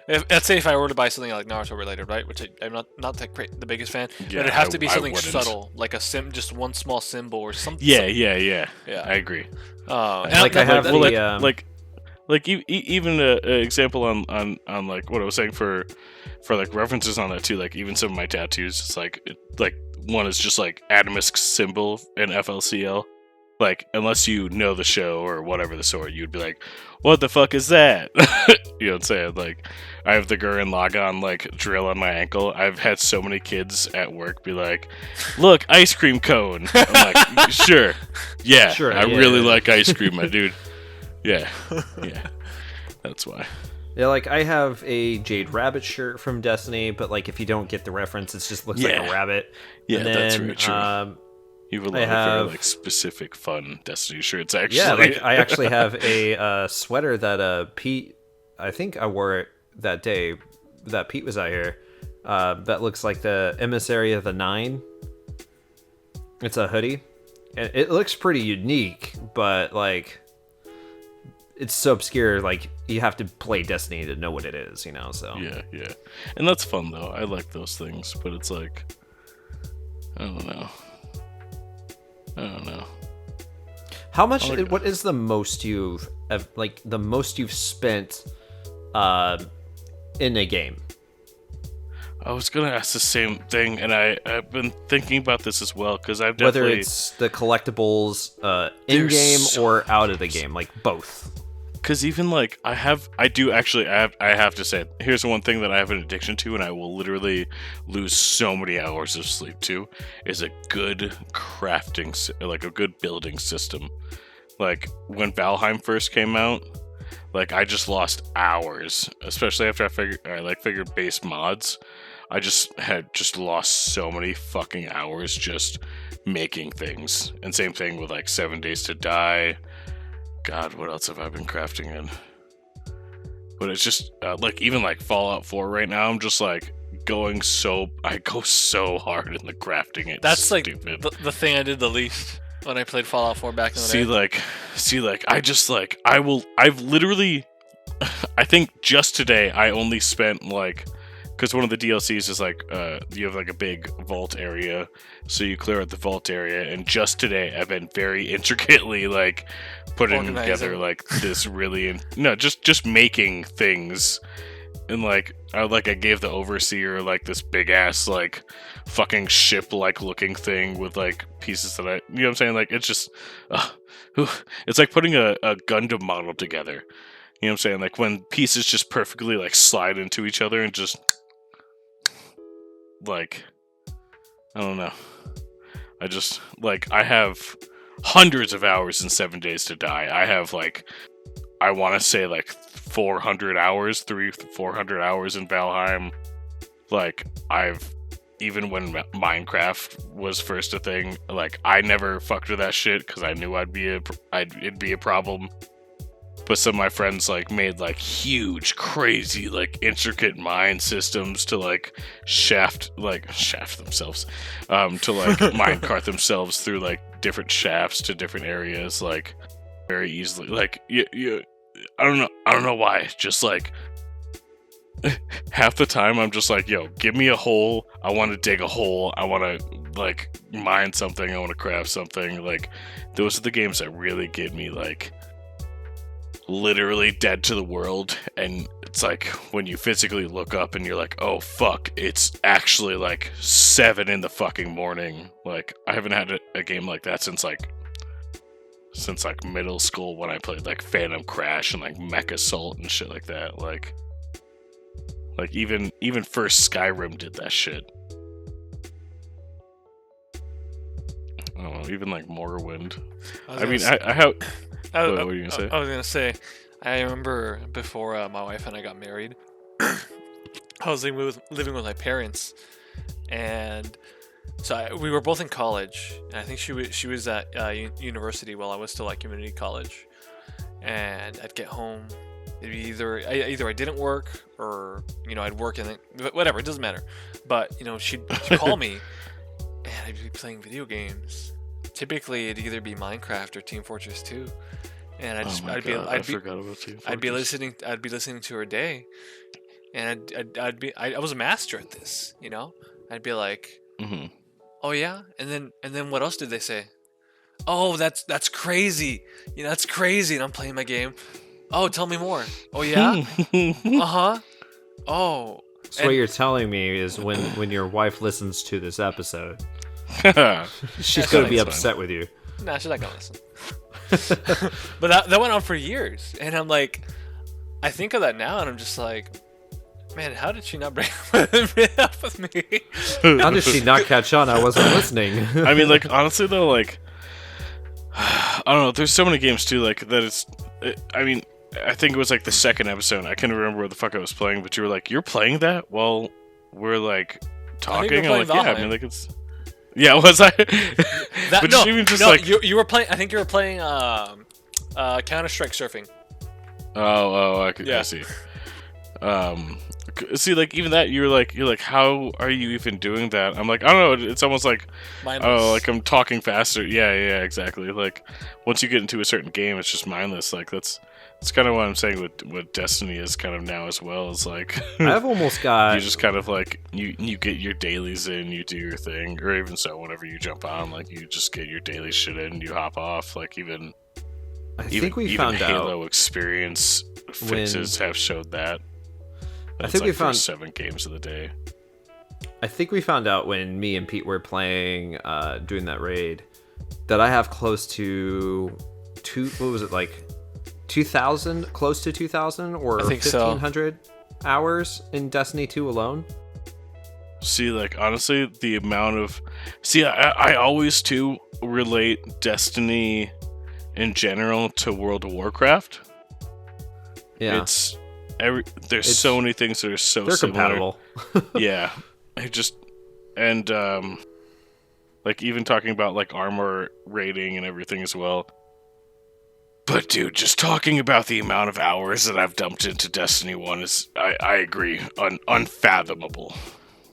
let's say if I were to buy something like Naruto related, right? Which I'm not the biggest fan, Yeah, but it has to be I something wouldn't. subtle, like just one small symbol or something. Yeah. Yeah. I agree. And Like, I have well, the, like even an example on like what I was saying for like references on that too. Like even some of my tattoos, it's like like one is just like Atomisk symbol in FLCL. Like unless you know the show or whatever the sort, you'd be like, "What the fuck is that?" You know what I'm saying? Like I have the Gurren Lagann like drill on my ankle. I've had so many kids at work be like, "Look, ice cream cone." I'm like, "Sure, yeah, Sure, I yeah, really yeah. like ice cream, my dude." Yeah, yeah, that's why. Yeah, like I have a Jade Rabbit shirt from Destiny, but like if you don't get the reference, it just looks like Yeah. a rabbit. Yeah, and then, that's very true. You have a lot of very have- like specific, fun Destiny shirts. Actually, Yeah, like I actually have a sweater that Pete, I think I wore it that day that Pete was out here. That looks like the Emissary of the Nine. It's a hoodie, and it looks pretty unique, but like it's so obscure. Like you have to play Destiny to know what it is, you know. So yeah, and that's fun though. I like those things, but it's like, I don't know. How much? like it. What is the most you've the most you've spent in a game? I was gonna ask the same thing, and I've been thinking about this as well because I've Whether definitely it's the collectibles in There's game so or out of the game, like both. because even like I have to say here's one thing that I have an addiction to, and I will literally lose so many hours of sleep to is a good crafting, like a good building system. Like when Valheim first came out, like I just lost hours, especially after I figured base mods. I had lost so many fucking hours just making things. And same thing with like 7 Days to Die. God, what else have I been crafting in? But it's just like even like Fallout 4 right now. I'm just like I go so hard in the crafting. It's That's like stupid. the thing I did the least when I played Fallout 4 back in the day. See, I've literally, I think just today I only spent like, because one of the DLCs is like, you have like a big vault area, so you clear out the vault area, and just today I've been very intricately like putting Organizing. together like this really, just making things. And like I gave the overseer like this big ass like fucking ship like looking thing with like pieces that you know what I'm saying, like it's just it's like putting a Gundam model together, you know what I'm saying, like when pieces just perfectly like slide into each other and just like I don't know, I just like I have hundreds of hours in 7 Days to Die. I have like I want to say like 400 hours, 400 hours in Valheim. Like even when Minecraft was first a thing, like I never fucked with that shit because I knew it'd be a problem. But some of my friends like made like huge, crazy, like intricate mine systems to like shaft themselves, to like minecart themselves through like different shafts to different areas, like very easily. Like you I don't know why. Just like half the time I'm just like, yo, give me a hole. I want to dig a hole. I want to like mine something. I want to craft something. Like, those are the games that really get me like literally dead to the world. And it's like when you physically look up and you're like, oh fuck, it's actually like 7 in the fucking morning. Like, I haven't had a game like that since middle school, when I played like Phantom Crash and like Mech Assault and shit like that. Like even first Skyrim did that shit. I don't know, even like Morrowind. What were you gonna say? I was gonna say, I remember before my wife and I got married, I was living with my parents, and so we were both in college, and I think she was at university while I was still at community college, and I'd get home. It'd be either I didn't work, or I'd work, and then, whatever, it doesn't matter. But she'd call me, and I'd be playing video games. Typically, it'd either be Minecraft or Team Fortress 2, and I'd be listening to her day, and I was a master at this. I'd be like, Mm-hmm. oh yeah, and then what else did they say? Oh, that's crazy. That's crazy. And I'm playing my game. Oh, tell me more. Oh yeah. Uh-huh. Oh. So what you're telling me is when your wife listens to this episode, she's gonna be upset with you. Nah, she's not gonna listen. But that went on for years, and I'm like, I think of that now, and I'm just like, man, how did she not break up with me? How did she not catch on? I wasn't listening. I mean, like, honestly though, like, I don't know. There's so many games too, like I think it was like the second episode. I can't remember what the fuck I was playing, but you were like, "You're playing that while we're like talking." I'm like, "Yeah." I mean, like it's. Yeah, was I? You were playing. I think you were playing Counter-Strike Surfing. I see. See, like even that, you're like, how are you even doing that? I'm like, I don't know. It's almost like, mindless. Oh, like I'm talking faster. Yeah, exactly. Like once you get into a certain game, it's just mindless. Like that's kind of what I'm saying with what Destiny is kind of now as well. Is like I've almost got you just kind of like you get your dailies in, you do your thing, or even so, whenever you jump on, like you just get your daily shit in, you hop off. Like even found Halo out experience fixes have showed that. I think we found 7 games of the day. I think we found out when me and Pete were playing, doing that raid, that I have close to 2,000, close to 2,000 or 1,500 hours in Destiny 2 alone. See, like honestly, the amount of I always too relate Destiny in general to World of Warcraft. Yeah, there's so many things that are so they're similar. compatible. Yeah, like even talking about like armor rating and everything as well. But dude, just talking about the amount of hours that I've dumped into Destiny 1 is, I agree, unfathomable.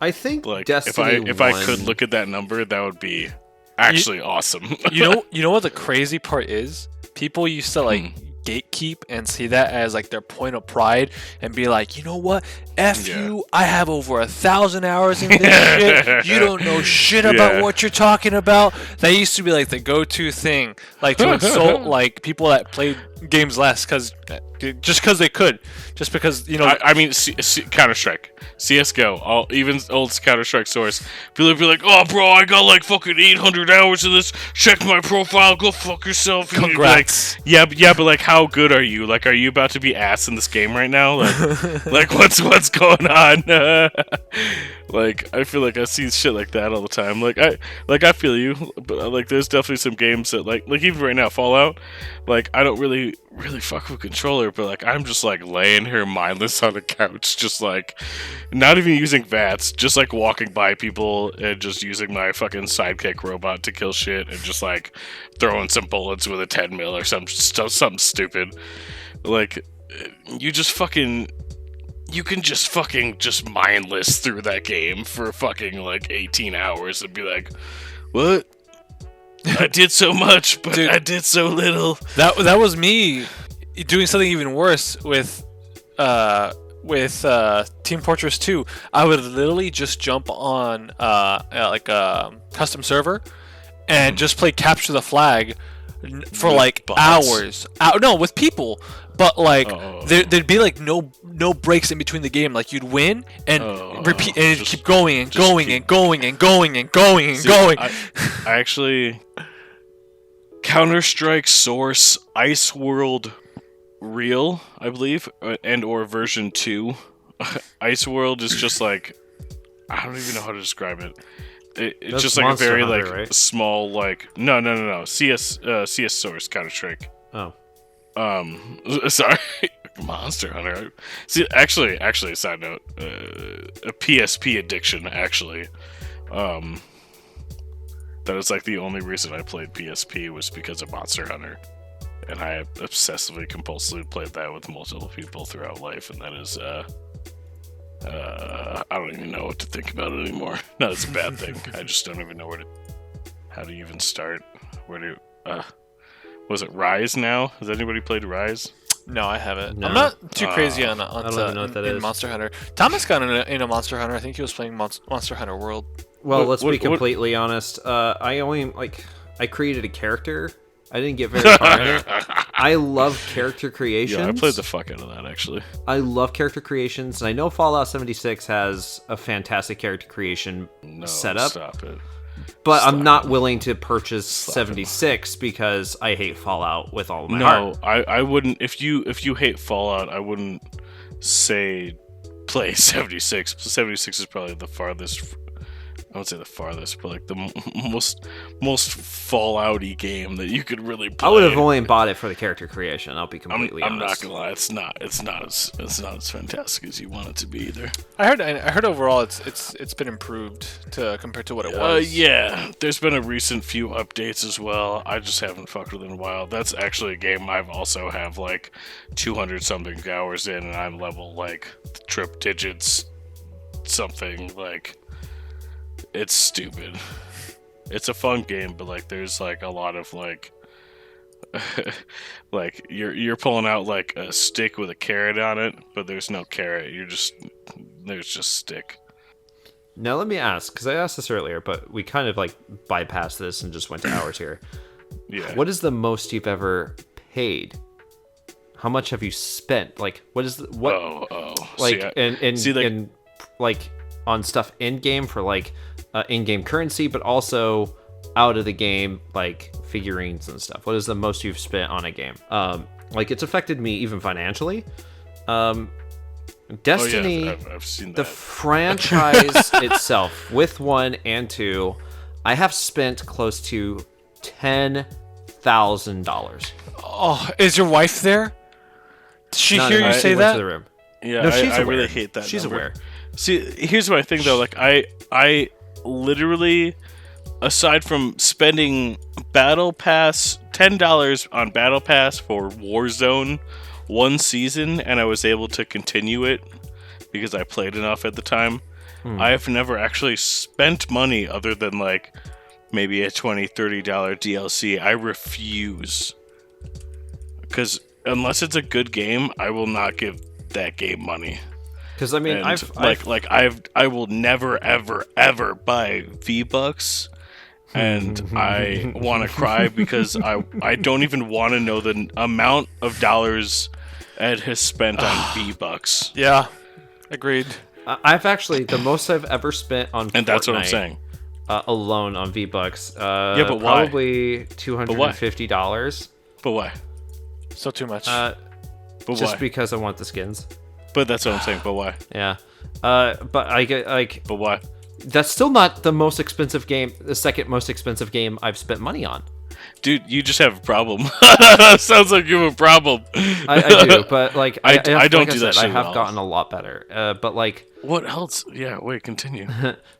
I think like Destiny if I could look at that number, that would be actually awesome. You know what the crazy part is? People used to like gatekeep and see that as like their point of pride and be like, you know what? You, I have over 1,000 hours in this shit. You don't know shit about what you're talking about. That used to be like the go-to thing, like to insult like people that played games less because they could, just because I mean, Counter-Strike, CS:GO, even old Counter-Strike source. People be like, "Oh, bro, I got like fucking 800 hours of this. Check my profile. Go fuck yourself." Congrats. Like, yeah, but like, how good are you? Like, are you about to be ass in this game right now? Like what's going on? Like, I feel like I see shit like that all the time. Like I feel you, but like, there's definitely some games that like even right now, Fallout. Like, I don't really fuck with controller, but like I'm just like laying here mindless on the couch, just like not even using VATS, just like walking by people and just using my fucking sidekick robot to kill shit and just like throwing some bullets with a 10 mil or something stupid. Like you can just fucking mindless through that game for fucking like 18 hours and be like, what? I did so much, but dude, I did so little. That was me doing something even worse with with Team Fortress 2, I would literally just jump on like a custom server and just play capture the flag for With like bots? hours. No, with people. But like Oh. there'd be like no breaks in between the game. Like you'd win and repeat, and it'd just- keep going and just going keep- and going and going and going and See, going. I actually Counter-Strike Source Ice World Real, I believe, and or version 2. Ice World is just like, I don't even know how to describe it. It's That's just like Monster a very Hunter, like right? small like no CS Source Counter-Strike. Oh. Sorry, Monster Hunter. See, actually, a side note, a PSP addiction. Actually, that is like the only reason I played PSP was because of Monster Hunter, and I obsessively, compulsively played that with multiple people throughout life, and that is, I don't even know what to think about it anymore. No, it's a bad thing. I just don't even know how to even start. Was it Rise now? Has anybody played Rise? No, I haven't. No. I'm not too crazy on I don't even know what that in is. Monster Hunter. Thomas got in a Monster Hunter. I think he was playing Monster Hunter World. Well, What- let's what- be what- completely honest. I only I created a character. I didn't get very far in it. I love character creations. Yeah, I played the fuck out of that actually. I love character creations, and I know Fallout 76 has a fantastic character creation No, setup, stop it. but I'm stop not willing to purchase 76 because I hate Fallout with all of my heart. No, I wouldn't. If you hate Fallout, I wouldn't say play 76. 76 is probably the farthest. I would say the farthest, but like the most Fallout-y game that you could really play. I would have only bought it for the character creation. I'll be I'm completely not honest. gonna lie. It's not as fantastic as you want it to be either. I heard overall it's been improved compared to what it was. Yeah, there's been a recent few updates as well. I just haven't fucked with it in a while. That's actually a game I've also have like 200 something hours in, and I'm level like trip digits something like. It's stupid. It's a fun game, but like there's like a lot of like like you're pulling out like a stick with a carrot on it, but there's no carrot. There's just stick. Now let me ask, because I asked this earlier, but we kind of like bypassed this and just went to hours here. Yeah. What is the most you've ever paid? How much have you spent? Like, what is what? Oh. Like, See, in like on stuff in game for like in-game currency, but also out of the game like figurines and stuff. What is the most you've spent on a game? Like it's affected me even financially. Destiny, I've seen the that. franchise itself, with 1 and 2, I have spent close to $10,000. Oh, is your wife there? Did she hear you say went that? to the room. Yeah, No, she's I aware. really hate that. She's number. aware. See, here's my thing though. Like, I literally, aside from spending Battle Pass $10 on Battle Pass for Warzone 1 season, and I was able to continue it because I played enough at the time. I have never actually spent money other than like maybe a $20-$30 DLC. I refuse, because unless it's a good game, I will not give that game money. Because I mean, And I've I will never ever buy V-Bucks, and I want to cry because I don't even want to know the amount of dollars Ed has spent on V-Bucks, Yeah, agreed. I've actually the most I've ever spent on and that's what I'm Fortnite, saying. alone on V-Bucks. Yeah, but why? Probably $250. But why? So too much. But Just why? because I want the skins. But that's what I'm saying. But why? Yeah. But I get like But why? that's still not the most expensive game. The second most expensive game I've spent money on. Dude, you just have a problem. Sounds like you have a problem. I do, but like I don't like do that I shit have well. gotten a lot better. But like What else? Yeah, wait, continue.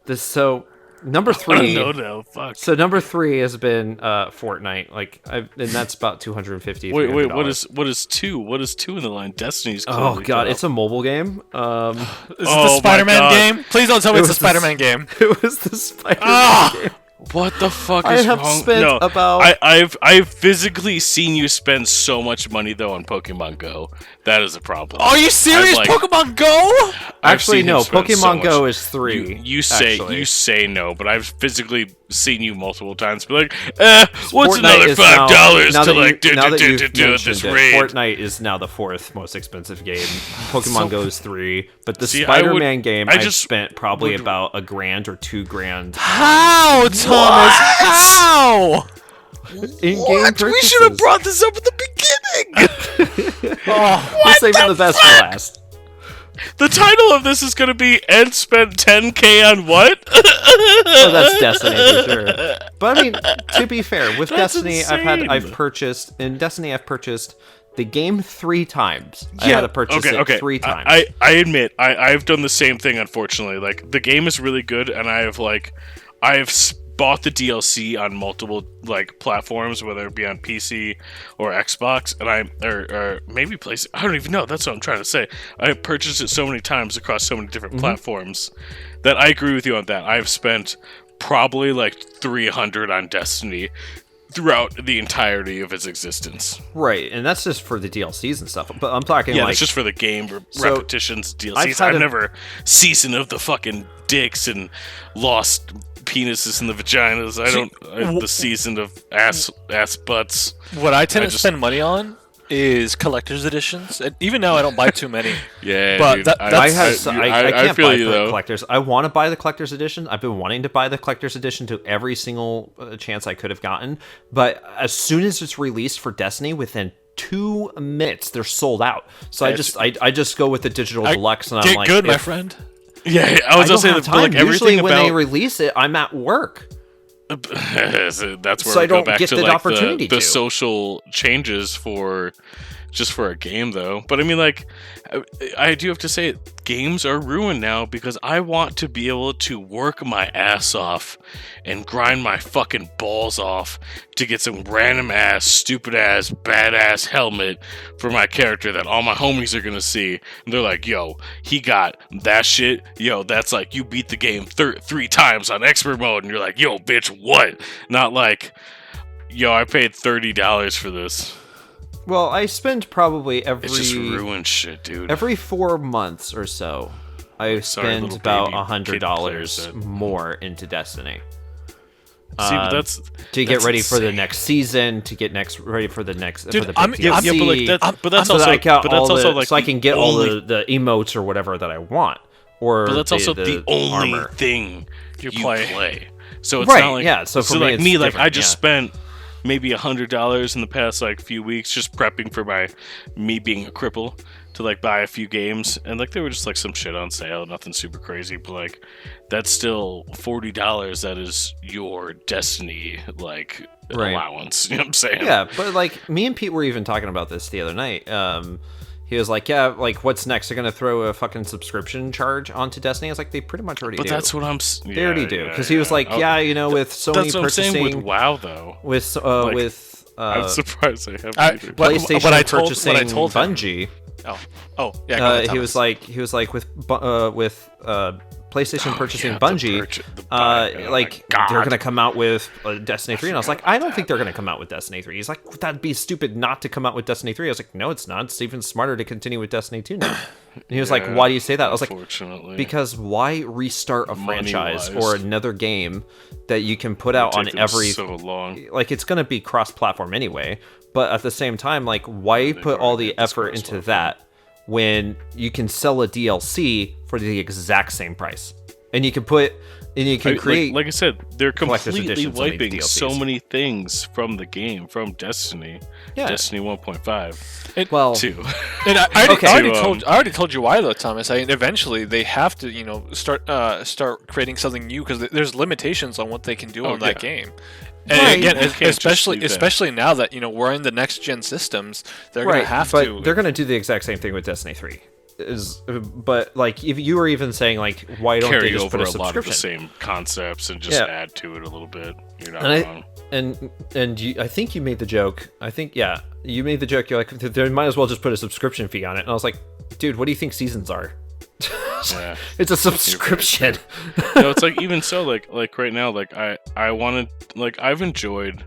this. So number I 3. don't know. Fuck. So number 3 has been Fortnite. And that's about $250. Wait, $300. what is 2? What is 2 in the line? Destiny's. Oh clearly god, top. it's a mobile game. Is it oh the my Spider-Man God. game? Please don't tell me It it's the was the Spider-Man game. It was the Spider-Man Ah! game. What the fuck I is have wrong? spent No, about- I've physically seen you spend so much money though on Pokemon Go. That is a problem. Are you serious? I've, Pokemon Go? I've Actually, seen him no. spend so Pokemon much. Go is 3. You say actually. no, but I've physically seen you multiple times be like, what's Fortnite another is now- $5 now to that like you- now that you've do mentioned this it, raid? Fortnite is now the 4th most expensive game. Pokemon Go is 3, but the See, I would- Spider-Man game I I've just spent probably would- about $1,000 or $2,000 How, Thomas? How? in-game What? purchases. We should have brought this up at the beginning. We're saving the best for last. The title of this is going to be "Ed spent 10K on what?" Oh, that's Destiny for sure. But I mean, to be fair, with That's Destiny, insane. I've purchased the game 3 times. I had to purchase it 3 times. I admit I've done the same thing. Unfortunately, like the game is really good, and I've bought the DLC on multiple like platforms, whether it be on PC or Xbox, and or maybe PlayStation. I don't even know. That's what I'm trying to say. I purchased it so many times across so many different platforms that I agree with you on that. I've spent probably like $300 on Destiny throughout the entirety of its existence. Right, and that's just for the DLCs and stuff. But I'm talking Yeah, like that's just for the game So, repetitions, I've DLCs. had I've a- never season of the fucking dicks and lost penises in the vaginas. The season of ass butts. What I tend I to just- spend money on is collector's editions. And even now, I don't buy too many. Yeah, But dude, that- I that's- can't feel buy you, the though. collectors. I want to buy the collector's edition. I've been wanting to buy the collector's edition to every single chance I could have gotten. But as soon as it's released for Destiny, within 2 minutes they're sold out. So I just go with the digital deluxe, and I'm Get like, good, my if- friend. Yeah, I was I gonna don't say have that, time. like Usually everything when they about release it, I'm at work. that's where So we I go don't back get to the like opportunity the to. social changes for just for a game though. But I mean, like, I do have to say, games are ruined now because I want to be able to work my ass off and grind my fucking balls off to get some random ass, stupid ass, badass helmet for my character that all my homies are gonna see. And they're like, yo, he got that shit. Yo, that's like, you beat the game 3 times on expert mode. And you're like, yo, bitch, what? Not like, yo, I paid $30 for this. Well, I spend probably It's just ruined shit, dude. every 4 months or so. I spend little about baby kid players $100 that- more into Destiny. See, but that's To get that's ready for the insane. next season, to get ready for the next Dude, for the I'm- big yeah, DLC, but like that's but that's so also that I got but that's all also the, like so I can get the all only, the emotes or whatever that I want. Or but that's also the only armor. thing you play. play. So it's Right, not like yeah, so for me, like it's me, like I different, just yeah. spent maybe $100 in the past like few weeks just prepping for me being a cripple to like buy a few games, and like they were just like some shit on sale, nothing super crazy, but like that's still $40 that is your Destiny like Right. allowance. You know what I'm saying? Yeah, but like me and Pete were even talking about this the other night. He was like, "Yeah, like what's next? They're gonna throw a fucking subscription charge onto Destiny." I was like, "They pretty much already But do." that's what I'm. They already do because he was like, "Yeah, you know, with Sony That's what I'm purchasing saying with WoW though. with I'm surprised they haven't. I- either. What- PlayStation what I told- purchasing what I told him- Bungie." Oh, yeah. Go ahead, He Thomas. was like with PlayStation purchasing yeah, Bungie, the buy- oh my like God. they're gonna come out with Destiny 3, and I was like, I don't think they're gonna come out with Destiny 3. He's like, that'd be stupid not to come out with Destiny 3. I was like, no, it's not. It's even smarter to continue with Destiny 2 now. And he was like, Yeah, why do you say that? I was like, unfortunately, because why restart a franchise Money-wise. or another game that you can put out on Take them every so long. like it's gonna be cross-platform anyway, but at the same time, like why put all the already did this effort into cross-platform. that when you can sell a DLC for the exact same price, and you can create Like I said, they're collector's completely editions on these wiping so DLCs. many things from the game, from Destiny. Yeah. Destiny 1.5, well 2. And I Okay. I already told you why though, Thomas. Eventually they have to, start creating something new because there's limitations on what they can do on that game. And Right. again, You can't just especially do that. especially now that we're in the next gen systems, they're right, gonna have but to. they're gonna do the exact same thing with Destiny 3. But like if you were even saying like why don't they Carry just over put a a lot of the subscription? same concepts and just Yeah. add to it a little bit. You're not And wrong. I think you made the joke. You made the joke. You're like, they might as well just put a subscription fee on it. And I was like, dude, what do you think seasons are? Yeah. It's a subscription. No, it's like even so, like right now, like I wanted, like I've enjoyed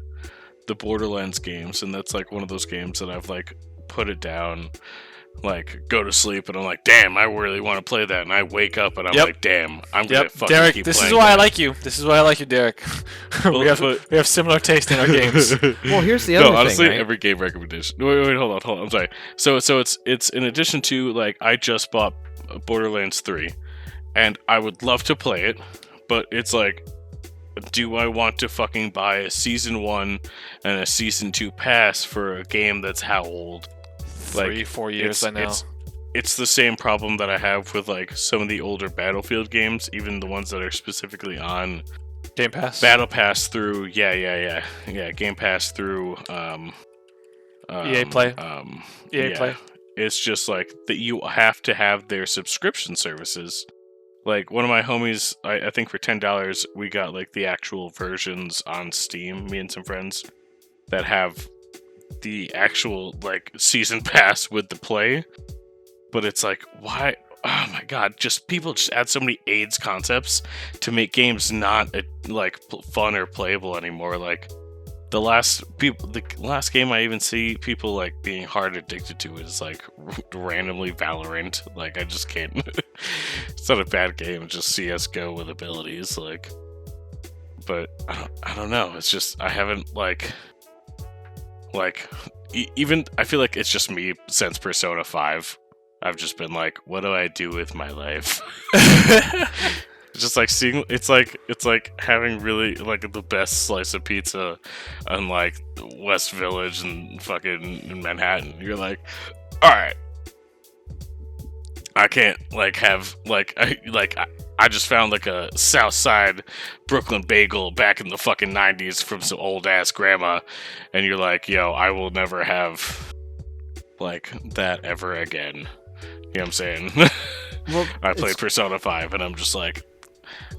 the Borderlands games, and that's like one of those games that I've like put it down, like go to sleep, and I'm like, damn, I really want to play that, and I wake up and I'm like, damn, I'm gonna fucking Derek, keep this playing is why I that. like you. This is why I like you, Derek. we have similar taste in our games. Well, here's the other No, honestly, thing, right? every game recommendation. Wait, hold on. I'm sorry. So it's in addition to, like, I just bought Borderlands 3, and I would love to play it, but it's like, do I want to fucking buy a Season 1 and a Season 2 pass for a game that's how old? 3-4 years by now. It's the same problem that I have with, like, some of the older Battlefield games, even the ones that are specifically on Game Pass. Battle Pass through, yeah, Game Pass through, EA Play. EA yeah. Play. It's just like that you have to have their subscription services. Like one of my homies, I think for $10, we got like the actual versions on Steam, me and some friends, that have the actual like season pass with the play. But it's like, why? Oh my god! People just add so many AIDS concepts to make games not like fun or playable anymore. Like the last game I even see people like being hard addicted to is like randomly Valorant. Like I just can't. It's not a bad game. It's just CS:GO with abilities. Like, but I don't know. It's just I haven't even I feel like it's just me since Persona 5. I've just been like, what do I do with my life? It's just like seeing it's like having really like the best slice of pizza on like West Village and fucking Manhattan. You're like, all right, I can't like have I just found like a South Side Brooklyn bagel back in the fucking 90s from some old ass grandma, and you're like, yo, I will never have like that ever again. You know what I'm saying? Well, I played Persona 5 and I'm just like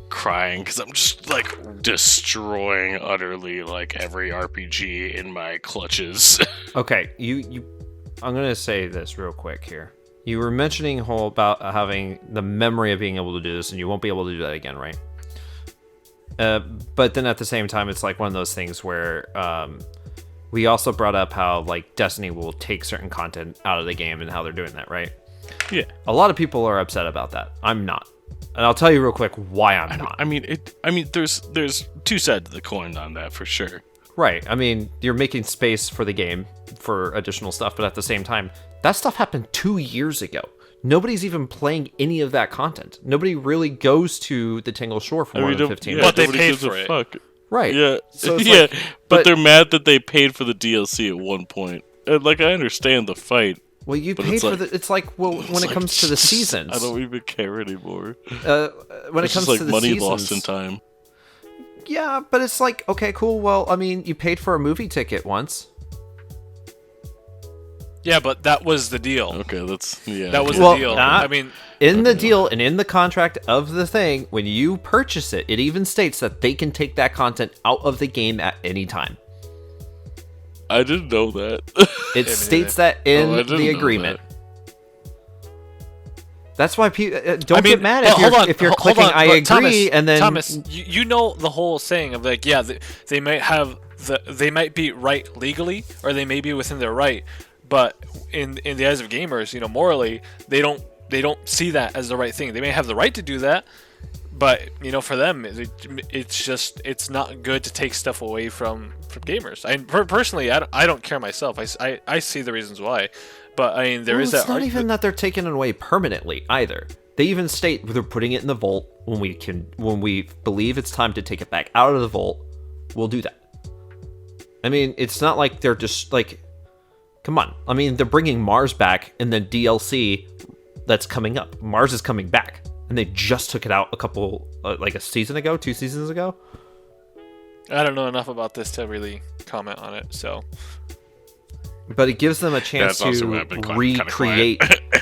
crying because I'm just like destroying utterly like every RPG in my clutches. Okay, I'm gonna say this real quick here. You were mentioning whole about having the memory of being able to do this, and you won't be able to do that again, right? But then at the same time, it's like one of those things where we also brought up how like Destiny will take certain content out of the game and how they're doing that, right? Yeah. A lot of people are upset about that. I'm not. And I'll tell you real quick why I'm not. I mean, there's two sides of the coin on that for sure. Right. I mean, you're making space for the game for additional stuff, but at the same time, that stuff happened 2 years ago. Nobody's even playing any of that content. Nobody really goes to the Tingle Shore for more than 15 minutes. But they nobody paid gives a for it. fuck. Right. Yeah. So it's yeah. like- but but- they're mad that they paid for the DLC at one point. And, like, I understand the fight. Well, you But paid it's for like- the. It's like, well, when it comes to the seasons. I don't even care anymore. When It's it comes just like to the money seasons. lost in time. Yeah, but it's like, okay, cool. Well, I mean, you paid for a movie ticket once. Yeah, but that was the deal. Okay, that's yeah. That was Well, the deal. not- I mean, In the deal and in the contract of the thing, when you purchase it, it even states that they can take that content out of the game at any time. I didn't know that. It states that in Oh, I didn't the know agreement. That's why people don't I mean, get mad well, if you're hold clicking on, I but agree Thomas, and then Thomas, you know the whole saying of like, yeah, they might have they might be right legally or they may be within their right, but in the eyes of gamers, you know, morally, they don't see that as the right thing. They may have the right to do that, but you know, for them, it's not good to take stuff away from gamers. Personally, I don't care myself. I see the reasons why. But I mean, there is it's that. not even that they're taking it away permanently either. They even state they're putting it in the vault when we believe it's time to take it back out of the vault. We'll do that. I mean, it's not like they're just like, come on. I mean, they're bringing Mars back in the DLC that's coming up. Mars is coming back, and they just took it out a couple, like a season ago, 2 seasons ago. I don't know enough about this to really comment on it. So. But it gives them a chance that's also to why I've been kinda recreate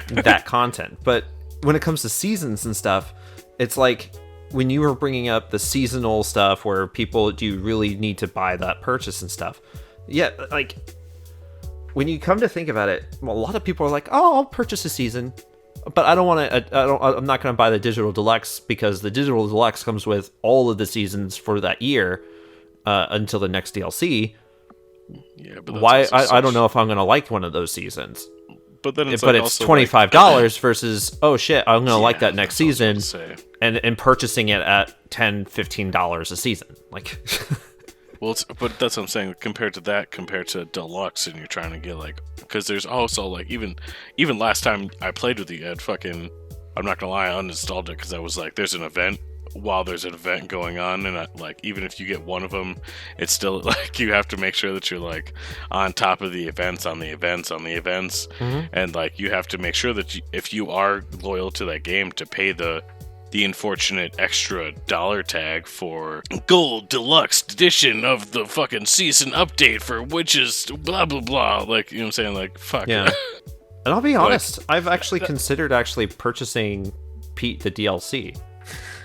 that content. But when it comes to seasons and stuff, it's like when you were bringing up the seasonal stuff where people do really need to buy that purchase and stuff. Yeah, like when you come to think about it, a lot of people are like, oh, I'll purchase a season. But I don't want to. I'm not going to buy the digital deluxe because the digital deluxe comes with all of the seasons for that year until the next DLC. Yeah, but that's Why? also I don't such- know if I'm going to like one of those seasons. But then it's But like it's also, like, $25 versus shit, I'm going to like Yeah, that next that's what I was season, gonna say. and purchasing it at $10-15 a season. Like, Well, but that's what I'm saying. Compared to deluxe, and you're trying to get like, because there's also like even last time I played with you, Ed, fucking, I'm not gonna lie, I uninstalled it because I was like, there's an event while there's an event going on, and like even if you get one of them, it's still like you have to make sure that you're like on top of the events on the events on the events, and like you have to make sure that if you are loyal to that game, to pay the unfortunate extra dollar tag for gold deluxe edition of the fucking season update for witches, blah blah blah. Like, you know what I'm saying? Like, fuck yeah. And I'll be honest, I've actually considered purchasing Pete the DLC.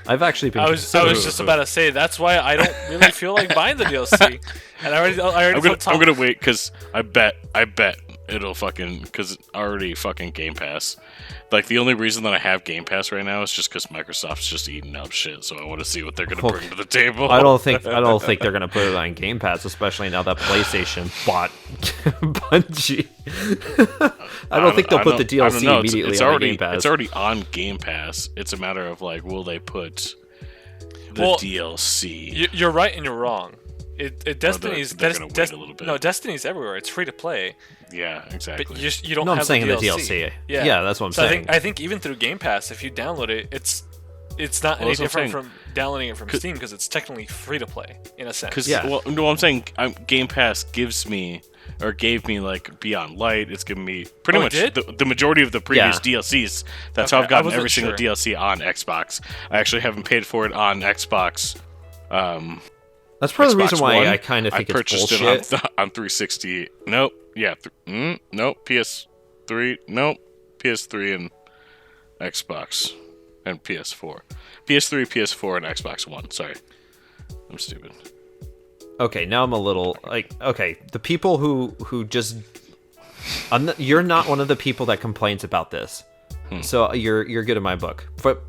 I've actually been. I was just about to say that's why I don't really feel like buying the DLC. And I already told Tom. I'm gonna wait because I bet it'll fucking, because it's already fucking Game Pass. Like, the only reason that I have Game Pass right now is just because Microsoft's just eating up shit. So I want to see what they're gonna bring to the table. I don't think they're gonna put it on Game Pass, especially now that PlayStation bought Bungie. I don't think they'll put the I don't DLC know. immediately It's on already Game Pass. it's already on Game Pass. It's a matter of like, will they put the Well, DLC? You're right and you're wrong. Destiny's they're gonna wait a little bit. No, Destiny's everywhere. It's free to play, Yeah, exactly. but you don't No, I'm have saying the the DLC. DLC. Yeah, that's what I'm so saying. I think even through Game Pass, if you download it, it's not Well, any that's what I'm different saying. from downloading it from Steam because it's technically free to play in a sense. Because Yeah. well, no, I'm saying Game Pass gave me like Beyond Light. It's given me pretty Oh, it much did? the majority of the previous Yeah. DLCs. That's Okay, how I've I gotten wasn't every single sure. DLC on Xbox. I actually haven't paid for it on Xbox. That's probably the Xbox reason why One. I kind of think I it's purchased bullshit. it on 360. Nope. Yeah. Nope. PS3. Nope. PS3 and Xbox and PS4. PS3, PS4, and Xbox One. Sorry, I'm stupid. Okay, now I'm a little like, okay, the people who just you're not one of the people that complains about this. So you're good in my book. But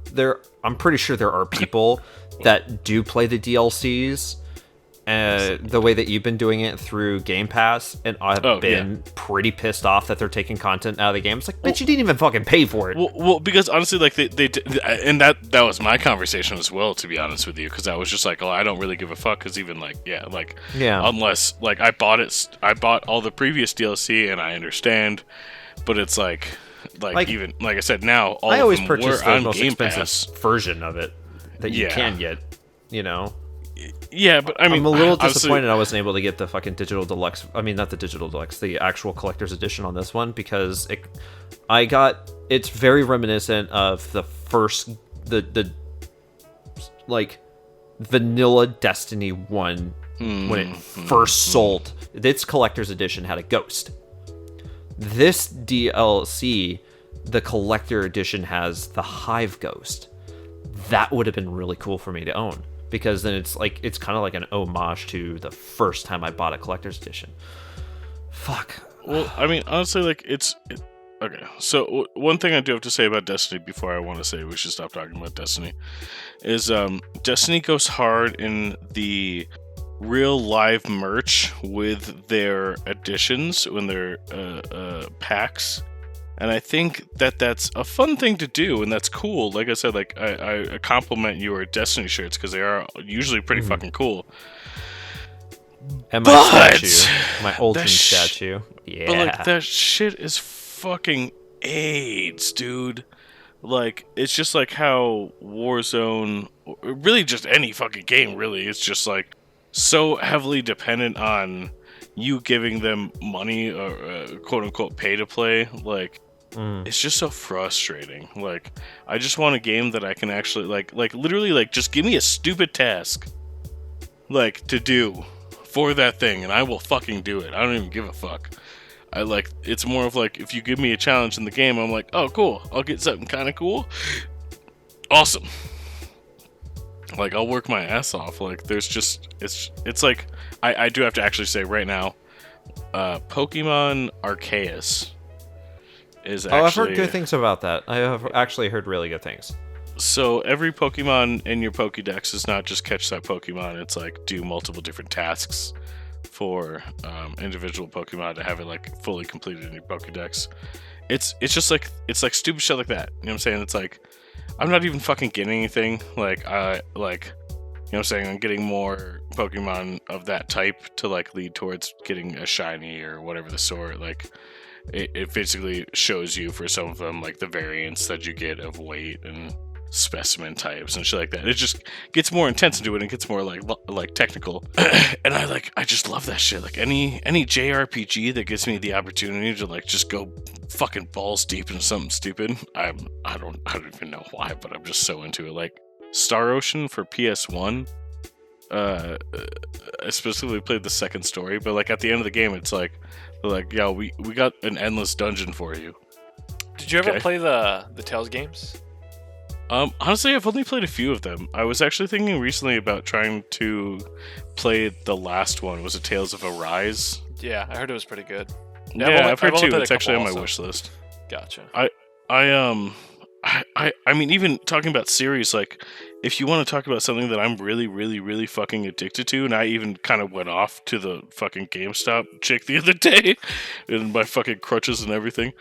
I'm pretty sure there are people that do play the DLCs the way that you've been doing it through Game Pass, and I've been pretty pissed off that they're taking content out of the game. It's like, bitch, you didn't even fucking pay for it. Well, because honestly, like they and that was my conversation as well. To be honest with you, because I was just like, oh, I don't really give a fuck. Because even like, unless like I bought all the previous DLC, and I understand, but it's like even like I said, now all I of always them purchase were the on most Game expensive Pass. version of it that you Yeah. can get, you know. Yeah, but I mean, I'm a little obviously- disappointed I wasn't able to get the fucking digital deluxe. I mean, not the digital deluxe, the actual collector's edition on this one, because it's very reminiscent of the first, the like vanilla Destiny 1 when it first sold. Its collector's edition had a ghost. This DLC, the collector edition, has the Hive Ghost. That would have been really cool for me to own, because then it's kind of like an homage to the first time I bought a collector's edition. Fuck. Well, I mean, honestly, like okay. So one thing I do have to say about Destiny before I want to say we should stop talking about Destiny is Destiny goes hard in the real live merch with their editions when they're packs. And I think that's a fun thing to do, and that's cool. Like I said, like I compliment your Destiny shirts because they are usually pretty fucking cool. And my But statue, my Ultim that statue. Yeah. But like that shit is fucking AIDS, dude. Like, it's just like how Warzone, or really just any fucking game, really, it's just like so heavily dependent on you giving them money or quote unquote pay to play. Like, it's just so frustrating. Like, I just want a game that I can actually like literally like just give me a stupid task like to do for that thing and I will fucking do it. I don't even give a fuck. It's more of like, if you give me a challenge in the game, I'm like, oh cool, I'll get something kind of cool. Awesome. Like, I'll work my ass off. Like, there's just, it's like, I do have to actually say right now, Pokemon Arceus is Oh, I've actually... heard good things about that. I have actually heard really good things. So every Pokemon in your Pokédex is not just catch that Pokemon, it's like do multiple different tasks for individual Pokemon to have it like fully completed in your Pokédex. It's just like, it's like stupid shit like that. You know what I'm saying? It's like, I'm not even fucking getting anything. Like, you know what I'm saying? I'm getting more Pokemon of that type to like lead towards getting a shiny or whatever the sort. Like, it basically shows you for some of them like the variants that you get of weight and specimen types and shit like that. It just gets more intense into it and gets more like technical. And I just love that shit. Like any JRPG that gives me the opportunity to like just go fucking balls deep into something stupid. I don't even know why, but I'm just so into it. Like Star Ocean for PS1. I specifically played the second story, but like at the end of the game, it's like, yeah, we got an endless dungeon for you. Did you ever play the Tales games? Honestly, I've only played a few of them. I was actually thinking recently about trying to play the last one. Was it Tales of Arise? Yeah, I heard it was pretty good. Yeah, I've heard too. It's actually on my wish list. Gotcha. I mean, even talking about series, like, if you want to talk about something that I'm really, really, really fucking addicted to, and I even kind of went off to the fucking GameStop chick the other day, and my fucking crutches and everything.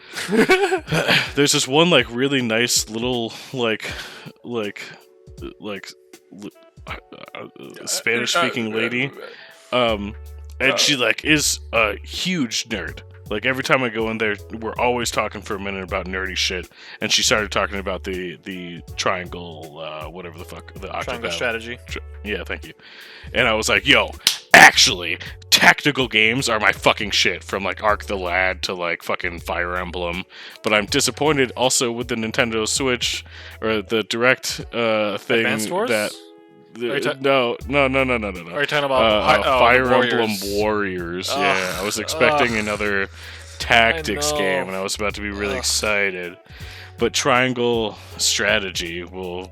There's this one, like, really nice little, Spanish-speaking lady, and she, like, is a huge nerd. Like, every time I go in there, we're always talking for a minute about nerdy shit. And she started talking about the triangle, whatever the fuck, the Triangle strategy. Yeah, thank you. And I was like, yo, actually, tactical games are my fucking shit. From, like, Arc the Lad to, like, fucking Fire Emblem. But I'm disappointed also with the Nintendo Switch, or the Direct thing Advanced Wars? that... No. Are you talking about Fire Warriors. Emblem Warriors? Yeah, I was expecting another tactics game, and I was about to be really excited. But Triangle Strategy will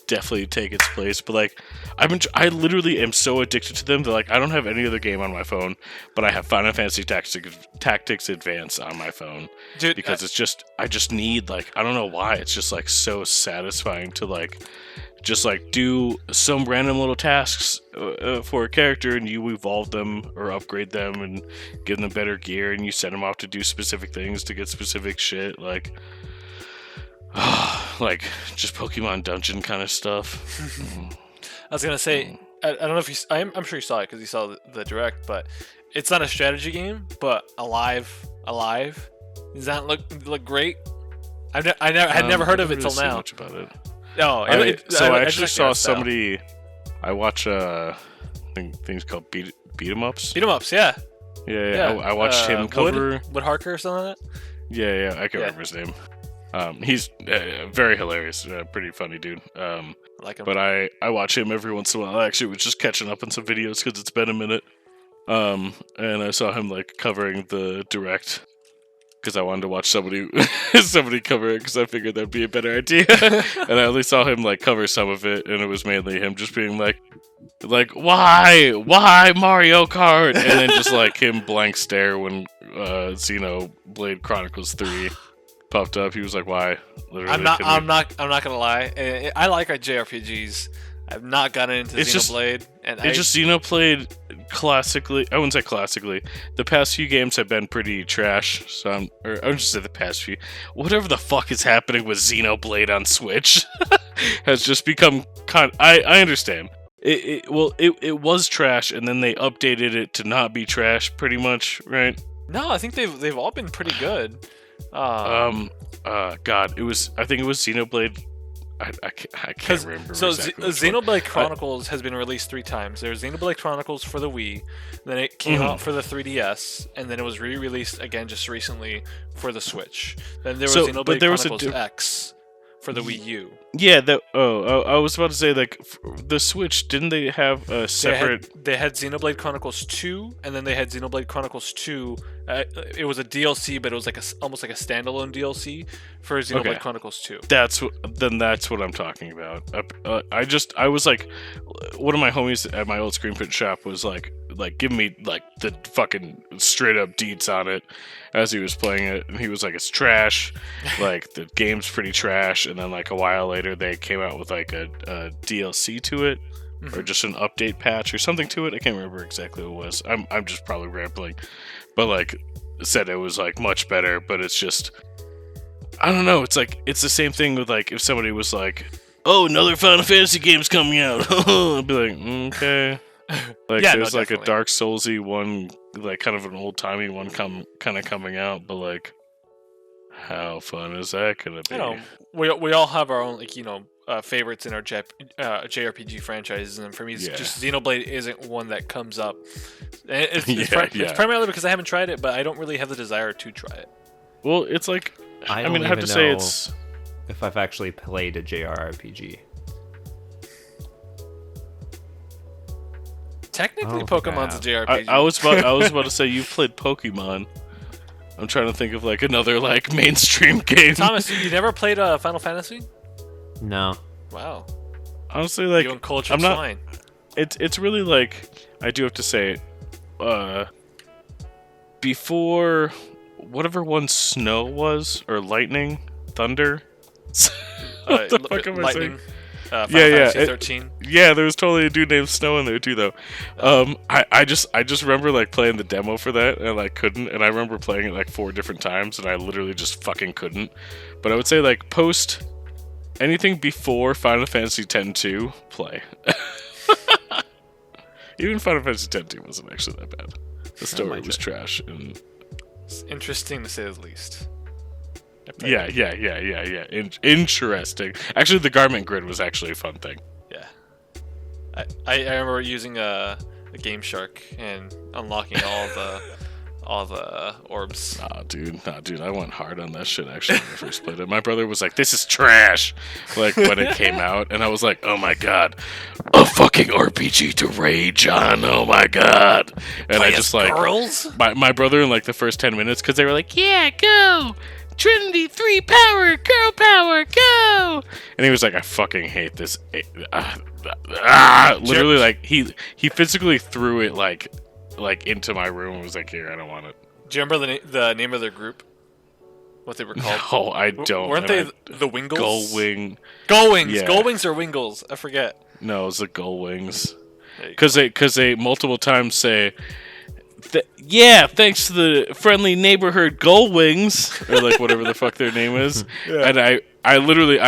definitely take its place. But like, I literally am so addicted to them that like I don't have any other game on my phone, but I have Final Fantasy Tactics Advance on my phone. Dude, because it's just I just need like I don't know why it's just like so satisfying to like. Just like do some random little tasks for a character, and you evolve them or upgrade them and give them better gear, and you send them off to do specific things to get specific shit, like just Pokemon Dungeon kind of stuff. I was gonna say, I don't know if you. I'm sure you saw it because you saw the Direct, but it's not a strategy game. But Alive, does that look great? I had never heard of it till now. Much about it. No, I actually saw somebody. I watch things called beat 'em ups. Beat 'em ups, yeah. Yeah. I watched him cover Wood Harker or something like that. Yeah. I can't remember his name. He's very hilarious, pretty funny dude. I like him. But I watch him every once in a while. I actually was just catching up on some videos because it's been a minute. And I saw him like covering the Direct. Because I wanted to watch somebody cover it, because I figured that'd be a better idea. And I only saw him like cover some of it, and it was mainly him just being like why Mario Kart, and then just like him blank stare when Xenoblade Chronicles 3 popped up. He was like, why? Literally, I'm not gonna lie. I like our JRPGs. I've not gotten into Xenoblade, Xenoblade classically. I wouldn't say classically. The past few games have been pretty trash. So I would just say the past few. Whatever the fuck is happening with Xenoblade on Switch has just become I understand. It was trash, and then they updated it to not be trash, pretty much, right? No, I think they've all been pretty good. God, I think it was Xenoblade. I can't remember. So exactly Xenoblade Chronicles has been released 3 times. There was Xenoblade Chronicles for the Wii, then it came out for the 3DS, and then it was re-released again just recently for the Switch. Then there was Xenoblade Chronicles X for the Wii U. Yeah, I was about to say, like, the Switch, didn't they have a separate... They had Xenoblade Chronicles 2, and then they had Xenoblade Chronicles 2. It was a DLC, but it was like almost like a standalone DLC for Xenoblade Chronicles 2. That's what I'm talking about. I was like, one of my homies at my old screen print shop was like like giving me like the fucking straight up deets on it as he was playing it, and he was like, "It's trash, like the game's pretty trash." And then like a while later, they came out with like a DLC to it, or just an update patch or something to it. I can't remember exactly what it was. I'm just probably rambling, but like said it was like much better. But it's just, I don't know. It's like it's the same thing with like if somebody was like, "Oh, another Final Fantasy game's coming out," I'd be like, "Okay." Like Yeah, there's no, like definitely. a Dark Soulsy one, like kind of an old timey one kind of coming out, but like, how fun is that gonna be? You know, we all have our own like favorites in our JRPG franchises, and for me, it's Yeah. just Xenoblade isn't one that comes up. And it's, Yeah, it's yeah. primarily because I haven't tried it, but I don't really have the desire to try it. Well, it's like, I I mean, don't I have to even say know it's. if I've actually played a JRPG. Technically, don't think I Pokemon's a have. JRPG. I was about to say you've played Pokemon. I'm trying to think of like another like mainstream game. Thomas, you never played Final Fantasy? No. Wow, Honestly, like you uncultured I'm not. swine. It's really like I do have to say, before whatever one snow was or lightning, thunder. What the fuck am I saying? Lightning. Final Yeah, Fantasy 13. Yeah, there was totally a dude named Snow in there too, though. I just remember like playing the demo for that, and I like couldn't, and I remember playing it like 4 different times, and I literally just fucking couldn't. But I would say like post anything before Final Fantasy X-2, play. Even Final Fantasy X-2 wasn't actually that bad. The story might was try. trash, and It's interesting to say the least. I played yeah. it. Interesting. Actually, the garment grid was actually a fun thing. Yeah. I remember using a Game Shark and unlocking all the orbs. Nah, dude, I went hard on that shit actually when I first played it. My brother was like, "This is trash," like when it came out, and I was like, "Oh my god, a fucking RPG to rage on! Oh my god!" And I just like girls. my brother in like the first 10 minutes because they were like, "Yeah, go Trinity 3 power, girl power, go!" And he was like, "I fucking hate this." Literally, like he physically threw it like into my room and was like, "Here, I don't want it." Do you remember the name of their group? What they were called? Oh, I don't. Weren't and they the Wingles? Gullwing? Gullwings. Yeah. Gullwings or Wingles? I forget. No, it's the Gullwings. There you go. Because they multiple times say, "Yeah, thanks to the friendly neighborhood Gullwings," or like whatever the fuck their name is. And I literally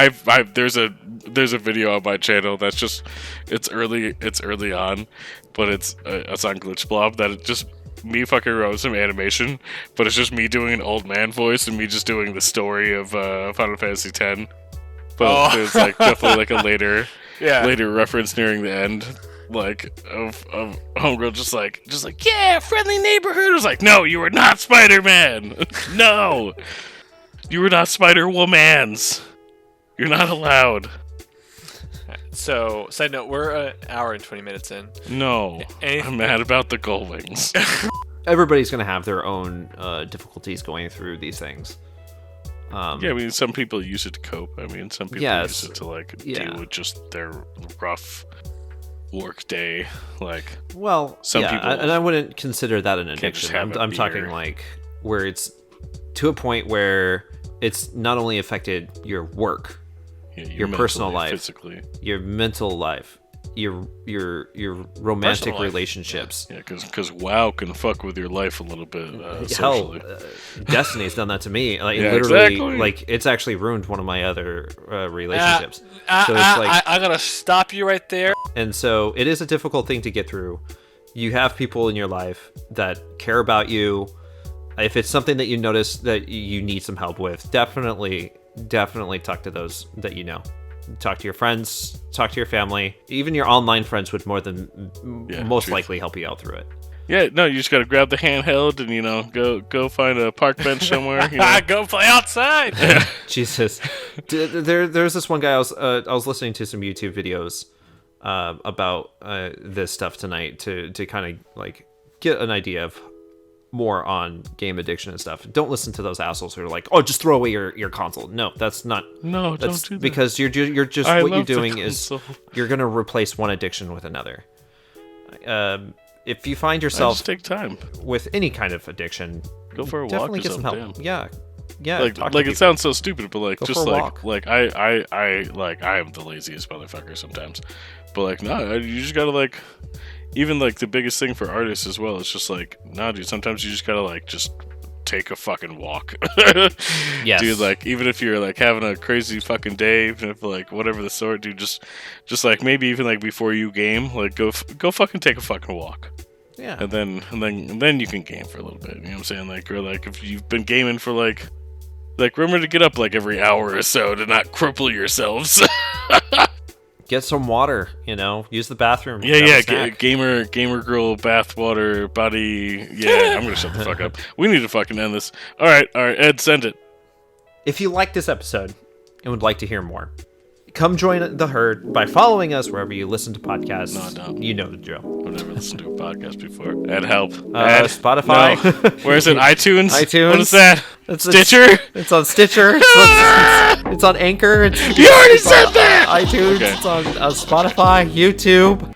there's a video on my channel that's just it's early on, but it's on Glitch Blob that it just me fucking wrote some animation, but it's just me doing an old man voice and me just doing the story of Final Fantasy X. But there's like definitely like a later reference nearing the end, like of Homegirl just like yeah, friendly neighborhood. I was like, no, you were not Spider-Man. No, you were not Spider-Womans. You're not allowed. So, side note, we're an hour and 20 minutes in. No, I'm mad about the Gullwings. Everybody's going to have their own difficulties going through these things. Yeah, I mean, some people use it to cope. I mean, some people Yes. use it to like Yeah. deal with just their rough work day. Like, Well, Some yeah, people and I wouldn't consider that an just addiction. have a I'm talking beer. like where it's to a point where it's not only affected your work, yeah, your personal mentally, life. physically. your mental life, your romantic Personal life. relationships. Yeah, because WoW can fuck with your life a little bit Hell, socially. Destiny's done that to me. Like Yeah, literally, exactly. like it's actually ruined one of my other relationships. So it's I gotta stop you right there. And so it is a difficult thing to get through. You have people in your life that care about you. If it's something that you notice that you need some help with, definitely talk to those that you know. Talk to your friends, talk to your family. Even your online friends would most truth. likely help you out through it. Yeah, no, you just gotta grab the handheld and go find a park bench somewhere. You know? Go play outside. Jesus, there's this one guy I was listening to some YouTube videos about this stuff tonight to kind of like get an idea of more on game addiction and stuff. Don't listen to those assholes who are like, "Oh, just throw away your console." No, that's not. No, That's don't do that. because you're just I what you're love the doing is console. you're gonna replace one addiction with another. if you find I yourself just take time. with any kind of addiction, Go for a walk. definitely or get some help. something, Yeah, yeah. Like, talk to like it people. sounds so stupid, but like, Go just for a like, walk. like I am the laziest motherfucker sometimes. But like, no, you just gotta like, even like the biggest thing for artists as well. It's just like, nah, dude. Sometimes you just gotta like just take a fucking walk. Yes. Dude, like even if you're like having a crazy fucking day, even if like whatever the sort, dude, just like maybe even like before you game, like go fucking take a fucking walk. Yeah. And then you can game for a little bit. You know what I'm saying? Like, or like if you've been gaming for like remember to get up like every hour or so to not cripple yourselves. Get some water, use the bathroom. Yeah, grab a yeah. snack. Gamer girl, bathwater, body. Yeah, I'm gonna shut the fuck up. We need to fucking end this. All right, Ed, send it. If you like this episode and would like to hear more, come join the herd by following us wherever you listen to podcasts. No, don't. You know the drill. I've never listened to a podcast before. Ed, help. Spotify. No. Where is it? iTunes? iTunes. What is that? It's Stitcher? It's on Stitcher. It's on Anchor. You already said that! iTunes. Okay. It's on Spotify, YouTube.